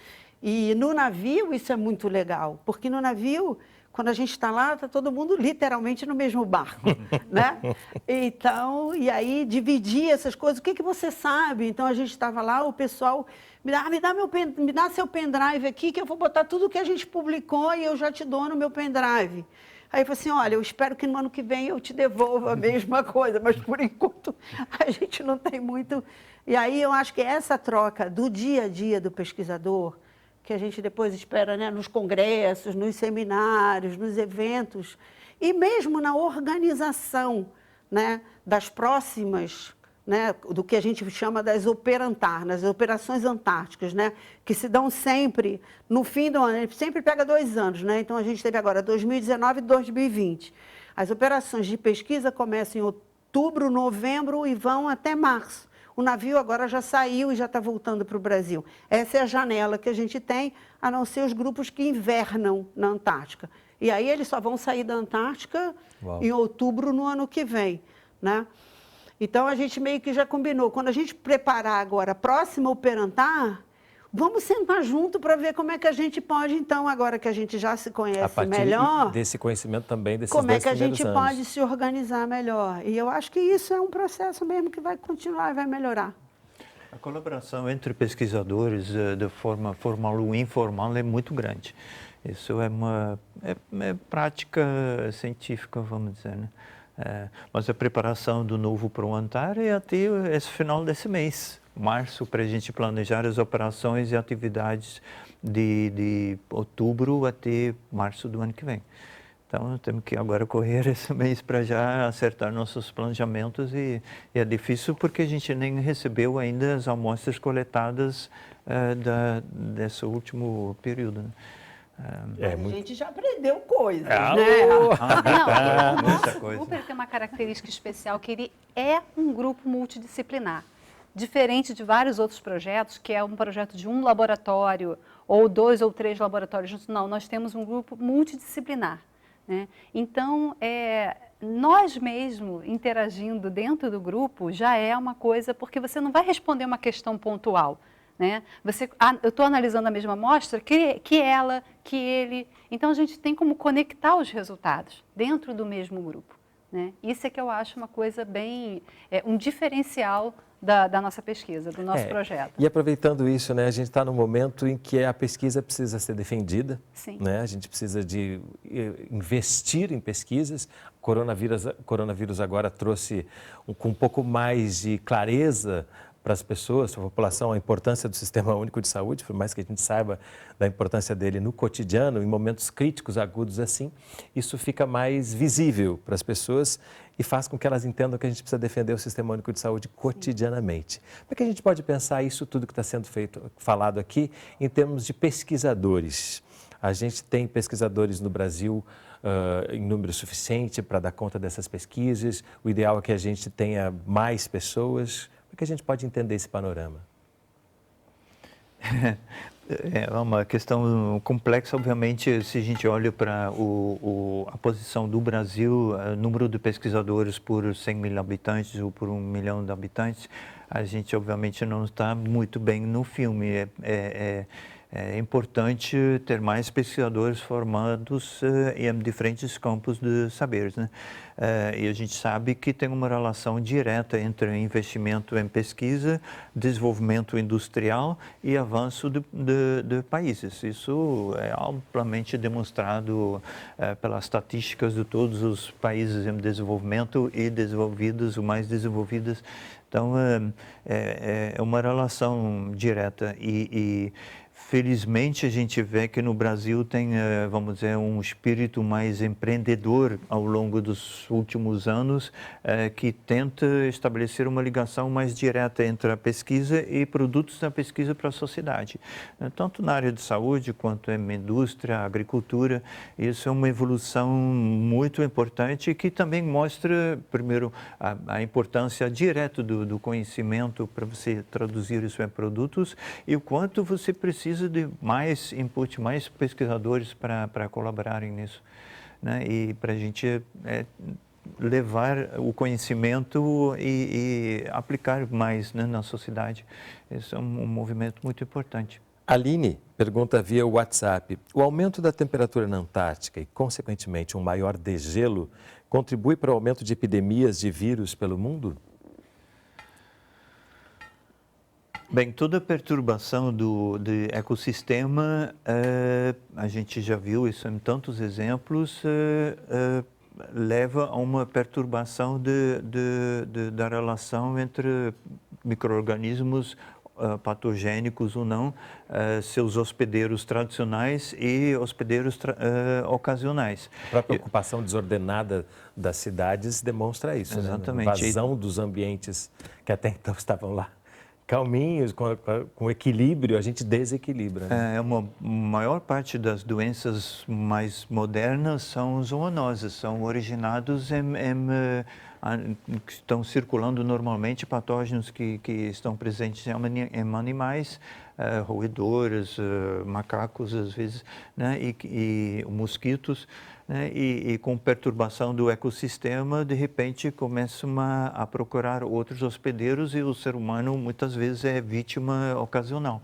E no navio isso é muito legal, porque no navio, Quando a gente está lá, está todo mundo literalmente no mesmo barco, né? Então, e aí dividir essas coisas. O que que você sabe? Então, a gente estava lá, o pessoal me dá seu pendrive aqui que eu vou botar tudo que a gente publicou e eu já te dou no meu pendrive. Aí eu falei assim, olha, eu espero que no ano que vem eu te devolva a mesma coisa, mas por enquanto a gente não tem muito. E aí eu acho que essa troca do dia a dia do pesquisador, que a gente depois espera, né, nos congressos, nos seminários, nos eventos, e mesmo na organização, né, das próximas, né, do que a gente chama das operantar, nas operações antárticas, né, que se dão sempre no fim do ano, a gente sempre pega 2 anos, né, então a gente teve agora 2019 e 2020. As operações de pesquisa começam em outubro, novembro e vão até março. O navio agora já saiu e já está voltando para o Brasil. Essa é a janela que a gente tem, a não ser os grupos que invernam na Antártica. E aí eles só vão sair da Antártica em outubro no ano que vem, né? Então a gente meio que já combinou. Quando a gente preparar agora a próxima Operantar, vamos sentar junto para ver como é que a gente pode, então, agora que a gente já se conhece melhor, desse conhecimento também, desses como é dois que a gente primeiros anos. pode se organizar melhor. E eu acho que isso é um processo mesmo que vai continuar e vai melhorar. A colaboração entre pesquisadores de forma formal ou informal é muito grande. Isso é uma prática científica, vamos dizer, né? Mas a preparação do novo Proantar é até esse final desse mês, março, para a gente planejar as operações e atividades de outubro até março do ano que vem. Então, temos que agora correr esse mês para já acertar nossos planejamentos e é difícil porque a gente nem recebeu ainda as amostras coletadas desse último período, né? A gente já aprendeu coisas, né? Não, o nosso grupo ele tem uma característica especial, que ele é um grupo multidisciplinar. Diferente de vários outros projetos, que é um projeto de um laboratório, ou 2 ou 3 laboratórios juntos. Não, nós temos um grupo multidisciplinar, né? Então, nós mesmos interagindo dentro do grupo já é uma coisa, porque você não vai responder uma questão pontual, né? Eu estou analisando a mesma amostra que ela, que ele. Então, a gente tem como conectar os resultados dentro do mesmo grupo, né? Isso é que eu acho uma coisa bem... um diferencial da nossa pesquisa, do nosso projeto. E aproveitando isso, né, a gente está num momento em que a pesquisa precisa ser defendida. Sim. Né? A gente precisa de investir em pesquisas. O coronavírus agora trouxe com um pouco mais de clareza para as pessoas, para a população, a importância do Sistema Único de Saúde, por mais que a gente saiba da importância dele no cotidiano, em momentos críticos, agudos assim, isso fica mais visível para as pessoas e faz com que elas entendam que a gente precisa defender o Sistema Único de Saúde cotidianamente. Como é que a gente pode pensar isso tudo que está sendo falado aqui em termos de pesquisadores? A gente tem pesquisadores no Brasil em número suficiente para dar conta dessas pesquisas. O ideal é que a gente tenha mais pessoas. Como é que a gente pode entender esse panorama? É uma questão complexa, obviamente, se a gente olha para a posição do Brasil, o número de pesquisadores por 100 mil habitantes ou por 1 milhão de habitantes, a gente obviamente não está muito bem no filme. É importante ter mais pesquisadores formados em diferentes campos de saberes, né? E a gente sabe que tem uma relação direta entre investimento em pesquisa, desenvolvimento industrial e avanço de países. Isso é amplamente demonstrado pelas estatísticas de todos os países em desenvolvimento e desenvolvidos, os mais desenvolvidos. Então, é uma relação direta e felizmente, a gente vê que no Brasil tem, vamos dizer, um espírito mais empreendedor ao longo dos últimos anos, que tenta estabelecer uma ligação mais direta entre a pesquisa e produtos da pesquisa para a sociedade. Tanto na área de saúde quanto em indústria, agricultura, isso é uma evolução muito importante que também mostra, primeiro, a importância direta do conhecimento para você traduzir isso em produtos e o quanto você precisa de mais input, mais pesquisadores para colaborarem nisso, né? E para a gente levar o conhecimento e aplicar mais, né, na sociedade. Esse é um movimento muito importante. Aline pergunta via WhatsApp: o aumento da temperatura na Antártica e, consequentemente, um maior degelo contribui para o aumento de epidemias de vírus pelo mundo? Bem, toda perturbação do ecossistema, a gente já viu isso em tantos exemplos, leva a uma perturbação da relação entre micro-organismos patogênicos ou não, seus hospedeiros tradicionais e hospedeiros ocasionais. A própria ocupação desordenada das cidades demonstra isso, exatamente, né? A invasão dos ambientes que até então estavam lá calminhos, com equilíbrio, a gente desequilibra. Né? A maior parte das doenças mais modernas são zoonoses, são originados que estão circulando normalmente, patógenos que estão presentes em animais, roedores, macacos às vezes, né? e mosquitos, né? E com perturbação do ecossistema, de repente começam a procurar outros hospedeiros e o ser humano muitas vezes é vítima ocasional.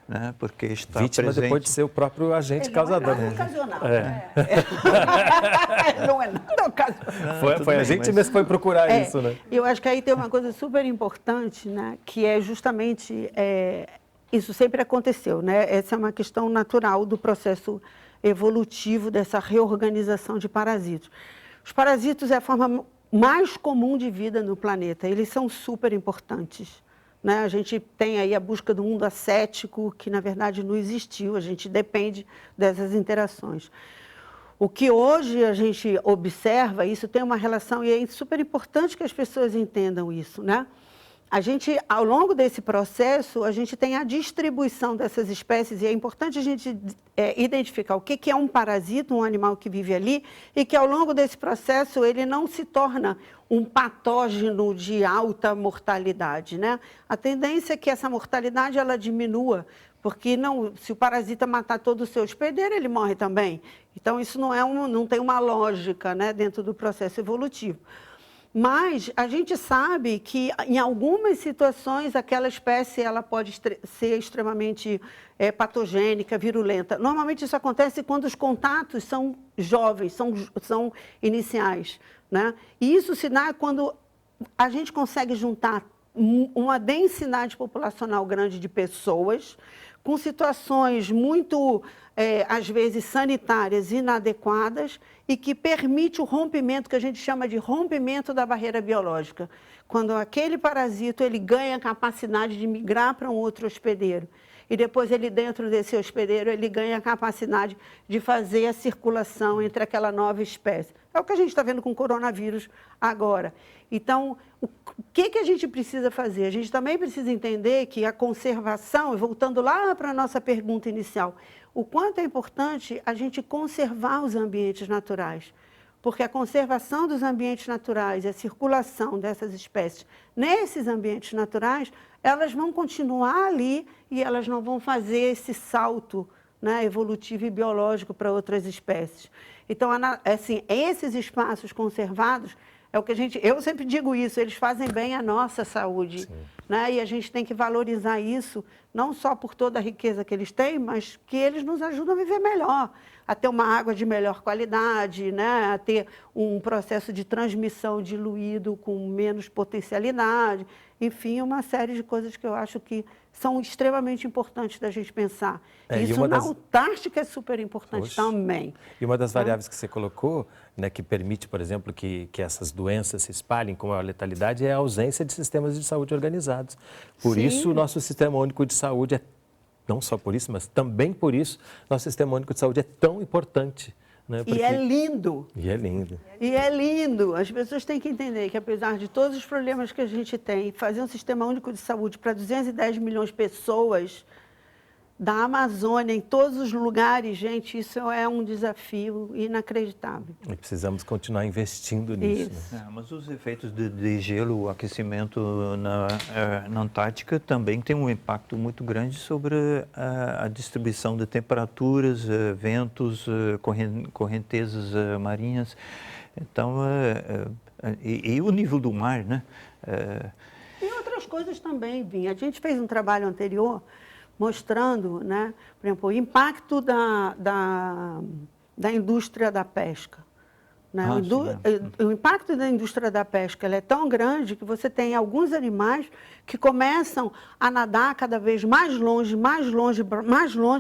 Né? Porque está vítima presente... depois de ser o próprio agente causador. Não é nada ocasional. Não é nada ocasional. Foi a gente mesmo que foi procurar isso, né? Eu acho que aí tem uma coisa super importante, né? Que é justamente, isso sempre aconteceu, né? Essa é uma questão natural do processo evolutivo dessa reorganização de parasitos. Os parasitos é a forma mais comum de vida no planeta, eles são super importantes. Né? A gente tem aí a busca do mundo ascético, que na verdade não existiu, a gente depende dessas interações. O que hoje a gente observa, isso tem uma relação, e é super importante que as pessoas entendam isso, né? A gente, ao longo desse processo, a gente tem a distribuição dessas espécies, e é importante a gente identificar o que é um parasita, um animal que vive ali, e que ao longo desse processo ele não se torna um patógeno de alta mortalidade, né? A tendência é que essa mortalidade ela diminua, porque se o parasita matar todo o seu hospedeiro, ele morre também. Então, isso não tem uma lógica, né, dentro do processo evolutivo. Mas a gente sabe que, em algumas situações, aquela espécie ela pode ser extremamente patogênica, virulenta. Normalmente, isso acontece quando os contatos são jovens, são iniciais. Né? E isso se dá quando a gente consegue juntar uma densidade populacional grande de pessoas com situações muito, às vezes, sanitárias inadequadas e que permite o rompimento, que a gente chama de rompimento da barreira biológica. Quando aquele parasito ele ganha a capacidade de migrar para um outro hospedeiro. E depois ele, dentro desse hospedeiro, ele ganha a capacidade de fazer a circulação entre aquela nova espécie. É o que a gente está vendo com o coronavírus agora. Então, o que a gente precisa fazer? A gente também precisa entender que a conservação, e voltando lá para a nossa pergunta inicial, o quanto é importante a gente conservar os ambientes naturais. Porque a conservação dos ambientes naturais e a circulação dessas espécies nesses ambientes naturais, elas vão continuar ali e elas não vão fazer esse salto, né, evolutivo e biológico para outras espécies. Então, assim, esses espaços conservados, é o que eu sempre digo isso, eles fazem bem à nossa saúde. Né? E a gente tem que valorizar isso, não só por toda a riqueza que eles têm, mas que eles nos ajudam a viver melhor, a ter uma água de melhor qualidade, né? A ter um processo de transmissão diluído com menos potencialidade, enfim, uma série de coisas que eu acho que são extremamente importantes da gente pensar. Isso na Antártica é super importante também. E uma das variáveis que você colocou, né, que permite, por exemplo, que essas doenças se espalhem com maior letalidade é a ausência de sistemas de saúde organizados. Por isso, o nosso Sistema Único de Saúde não só por isso, mas também por isso, nosso Sistema Único de Saúde é tão importante. Né? Porque... E é lindo. E é lindo. E é lindo. As pessoas têm que entender que, apesar de todos os problemas que a gente tem, fazer um Sistema Único de Saúde para 210 milhões de pessoas, da Amazônia, em todos os lugares, gente, isso é um desafio inacreditável. E precisamos continuar investindo nisso. Né? Mas os efeitos de gelo, o aquecimento na Antártica também tem um impacto muito grande sobre a distribuição de temperaturas, ventos, correntezas marinhas. Então, e o nível do mar, né? E outras coisas também, Vinha. A gente fez um trabalho anterior mostrando, né, por exemplo, o impacto da indústria da pesca. Né? O impacto da indústria da pesca ela é tão grande que você tem alguns animais que começam a nadar cada vez mais longe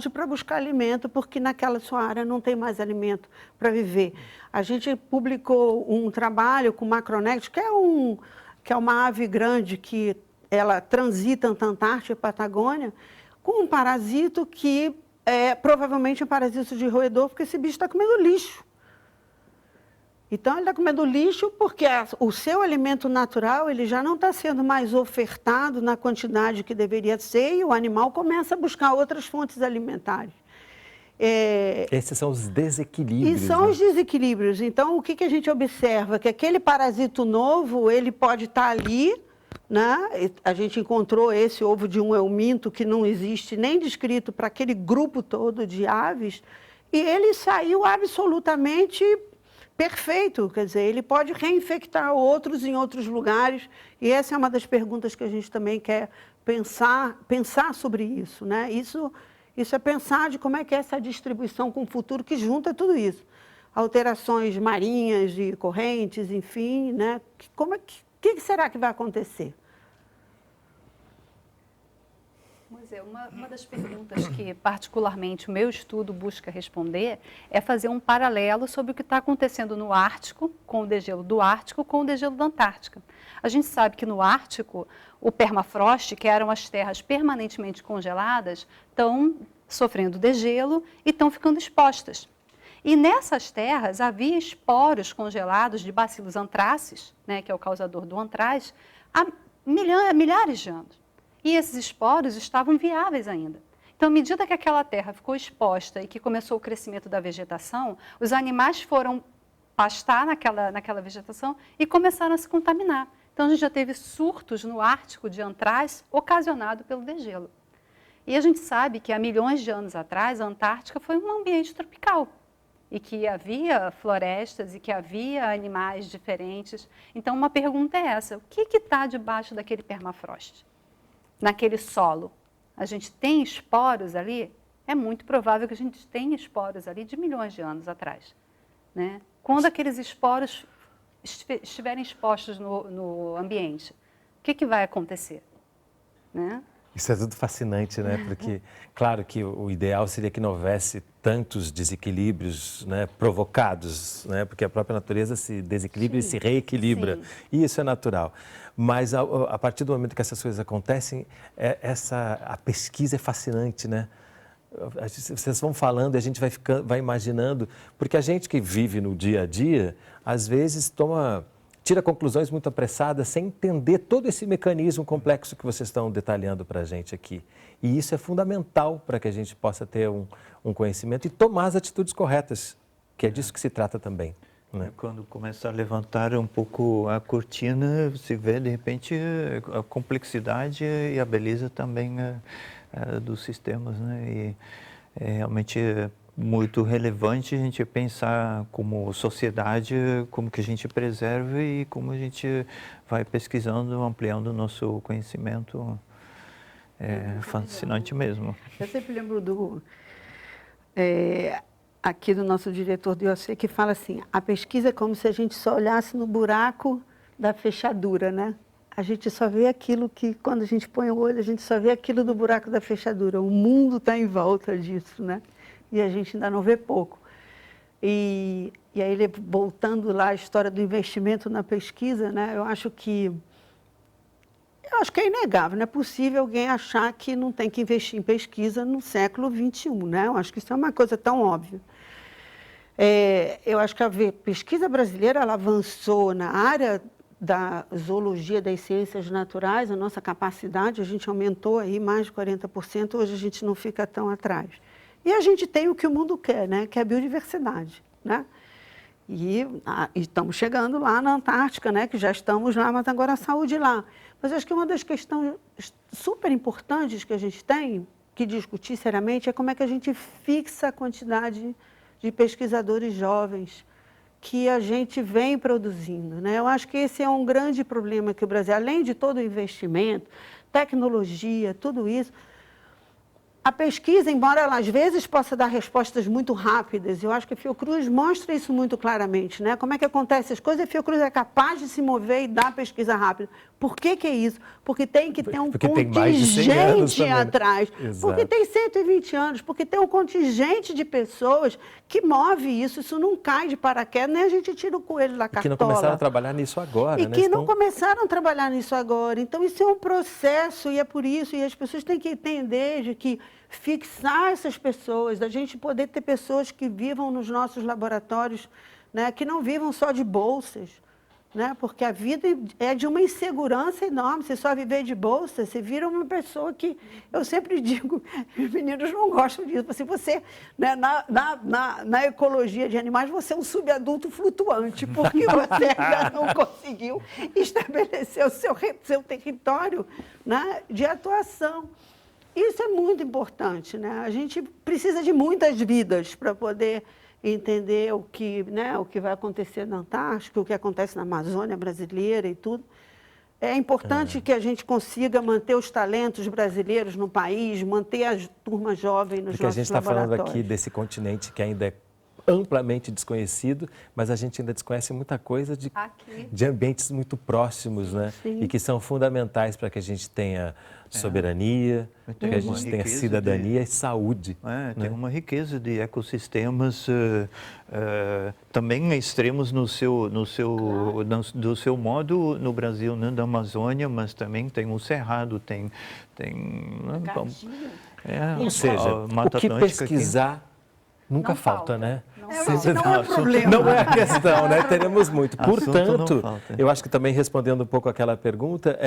para buscar alimento, porque naquela sua área não tem mais alimento para viver. A gente publicou um trabalho com o Macronex, que é uma ave grande que ela transita entre a Antártida e a Patagônia, com um parasito que é provavelmente um parasito de roedor, porque esse bicho está comendo lixo. Então, ele está comendo lixo porque o seu alimento natural ele já não está sendo mais ofertado na quantidade que deveria ser e o animal começa a buscar outras fontes alimentares. Esses são os desequilíbrios. E são os desequilíbrios. Então, o que a gente observa? Que aquele parasito novo, ele pode estar ali, né? A gente encontrou esse ovo de um euminto que não existe nem descrito para aquele grupo todo de aves, e ele saiu absolutamente perfeito, quer dizer, ele pode reinfectar outros em outros lugares, e essa é uma das perguntas que a gente também quer pensar sobre isso, né? Isso é pensar de como é que é essa distribuição com o futuro que junta tudo isso. Alterações marinhas, de correntes, enfim, né? O que será que vai acontecer? Moisés, uma das perguntas que particularmente o meu estudo busca responder é fazer um paralelo sobre o que está acontecendo no Ártico, com o degelo do Ártico, com o degelo da Antártica. A gente sabe que no Ártico, o permafrost, que eram as terras permanentemente congeladas, estão sofrendo degelo e estão ficando expostas. E nessas terras havia esporos congelados de Bacillus anthracis, né, que é o causador do antraz, há milhares de anos. E esses esporos estavam viáveis ainda. Então, à medida que aquela terra ficou exposta e que começou o crescimento da vegetação, os animais foram pastar naquela vegetação e começaram a se contaminar. Então, a gente já teve surtos no Ártico de antraz ocasionado pelo degelo. E a gente sabe que há milhões de anos atrás, a Antártica foi um ambiente tropical e que havia florestas e que havia animais diferentes. Então, uma pergunta é essa: o que está debaixo daquele permafrost? Naquele solo, a gente tem esporos ali? É muito provável que a gente tenha esporos ali de milhões de anos atrás, né? Quando aqueles esporos estiverem expostos no ambiente, o que vai acontecer, né? Isso é tudo fascinante, né? Porque, claro que o ideal seria que não houvesse tantos desequilíbrios, né, provocados, né? Porque a própria natureza se desequilibra e se reequilibra. Sim. E isso é natural. Mas a partir do momento que essas coisas acontecem, a pesquisa é fascinante, né? Vocês vão falando e a gente vai imaginando, porque a gente que vive no dia a dia, às vezes tira conclusões muito apressadas sem entender todo esse mecanismo complexo que vocês estão detalhando para a gente aqui. E isso é fundamental para que a gente possa ter um conhecimento e tomar as atitudes corretas, que é disso que se trata também. Né? Quando começa a levantar um pouco a cortina, se vê de repente a complexidade e a beleza também dos sistemas, né? E é realmente muito relevante a gente pensar como sociedade, como que a gente preserva e como a gente vai pesquisando, ampliando o nosso conhecimento. É fascinante mesmo. Eu sempre lembro aqui do nosso diretor do IOC, que fala assim: a pesquisa é como se a gente só olhasse no buraco da fechadura, né? A gente só vê aquilo que, quando a gente põe o olho, a gente só vê aquilo do buraco da fechadura. O mundo está em volta disso, né? E a gente ainda não vê pouco. E aí, voltando lá à história do investimento na pesquisa, né? Eu acho que é inegável, não é possível alguém achar que não tem que investir em pesquisa no século XXI, né? Eu acho que isso é uma coisa tão óbvia. Eu acho que a pesquisa brasileira ela avançou na área da zoologia, das ciências naturais, a nossa capacidade, a gente aumentou aí mais de 40%, hoje a gente não fica tão atrás. E a gente tem o que o mundo quer, né? Que é a biodiversidade, né? E estamos chegando lá na Antártica, né? Que já estamos lá, mas agora a saúde lá. Mas acho que uma das questões super importantes que a gente tem que discutir seriamente é como é que a gente fixa a quantidade de pesquisadores jovens que a gente vem produzindo, né? Eu acho que esse é um grande problema que o Brasil, além de todo o investimento, tecnologia, tudo isso, a pesquisa, embora ela às vezes possa dar respostas muito rápidas, eu acho que a Fiocruz mostra isso muito claramente, né? Como é que acontece as coisas, a Fiocruz é capaz de se mover e dar pesquisa rápida. Por que que é isso? Porque tem que ter um contingente atrás. Exato. Porque tem 120 anos, porque tem um contingente de pessoas que move isso. Isso não cai de paraquedas, nem a gente tira o coelho da cartola. Que não começaram a trabalhar nisso agora, E né? que não começaram a trabalhar nisso agora. Então, isso é um processo e é por isso, e as pessoas têm que entender de que fixar essas pessoas, da gente poder ter pessoas que vivam nos nossos laboratórios, né, que não vivam só de bolsas, né, porque a vida é de uma insegurança enorme. Se só viver de bolsa, você vira uma pessoa que, eu sempre digo, os meninos não gostam disso, você né, na ecologia de animais, você é um subadulto flutuante, porque você ainda não conseguiu estabelecer o seu território, né, de atuação. Isso é muito importante, né? A gente precisa de muitas vidas para poder entender o que vai acontecer na Antártica, o que acontece na Amazônia brasileira e tudo. É importante que a gente consiga manter os talentos brasileiros no país, manter a turma jovem nos nossos laboratórios. Porque a gente está falando aqui desse continente que ainda é amplamente desconhecido, mas a gente ainda desconhece muita coisa de ambientes muito próximos, né? Sim. E que são fundamentais para que a gente tenha soberania, para que a gente tenha cidadania e saúde. Tem uma riqueza de ecossistemas também extremos do seu modo no Brasil, né, da Amazônia, mas também tem o Cerrado, tem ou seja, o que pesquisar nunca falta, né? Não é problema. Não é a questão, né? Teremos muito. Portanto, eu acho que também respondendo um pouco aquela pergunta,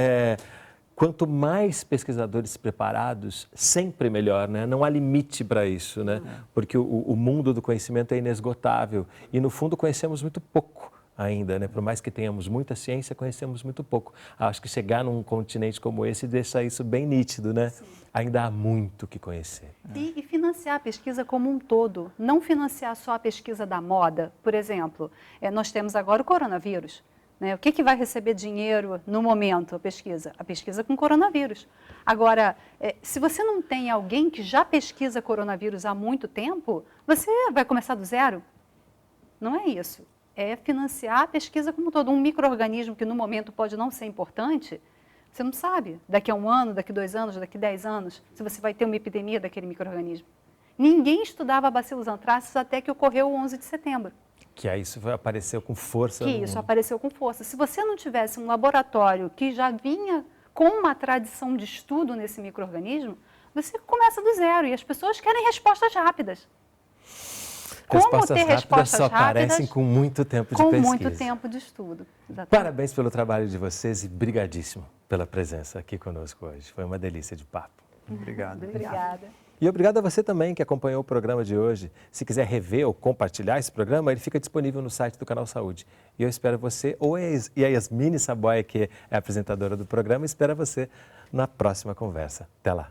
quanto mais pesquisadores preparados, sempre melhor, né? Não há limite para isso, né? Porque o mundo do conhecimento é inesgotável e, no fundo, conhecemos muito pouco ainda, né? Por mais que tenhamos muita ciência, conhecemos muito pouco. Acho que chegar num continente como esse deixa isso bem nítido, né? Sim. Ainda há muito que conhecer. E financiar a pesquisa como um todo, não financiar só a pesquisa da moda. Por exemplo, nós temos agora o coronavírus. Né? O que vai receber dinheiro no momento, a pesquisa? A pesquisa com coronavírus. Agora, se você não tem alguém que já pesquisa coronavírus há muito tempo, você vai começar do zero? Não é isso. É financiar a pesquisa como um todo. Um micro-organismo que no momento pode não ser importante, você não sabe, daqui a 1 ano, daqui a 2 anos, daqui a 10 anos, se você vai ter uma epidemia daquele micro-organismo. Ninguém estudava bacilos antrácidos até que ocorreu o 11 de setembro. Que aí isso apareceu com força. Isso apareceu com força. Se você não tivesse um laboratório que já vinha com uma tradição de estudo nesse micro-organismo, você começa do zero e as pessoas querem respostas rápidas. Como ter respostas só aparecem com muito tempo de pesquisa. Com muito tempo de estudo. Exatamente. Parabéns pelo trabalho de vocês e brigadíssimo pela presença aqui conosco hoje. Foi uma delícia de papo. Obrigado. Obrigada. E obrigado a você também que acompanhou o programa de hoje. Se quiser rever ou compartilhar esse programa, ele fica disponível no site do Canal Saúde. E eu espero você, e a Yasmine Saboia, que é a apresentadora do programa, espera você na próxima conversa. Até lá.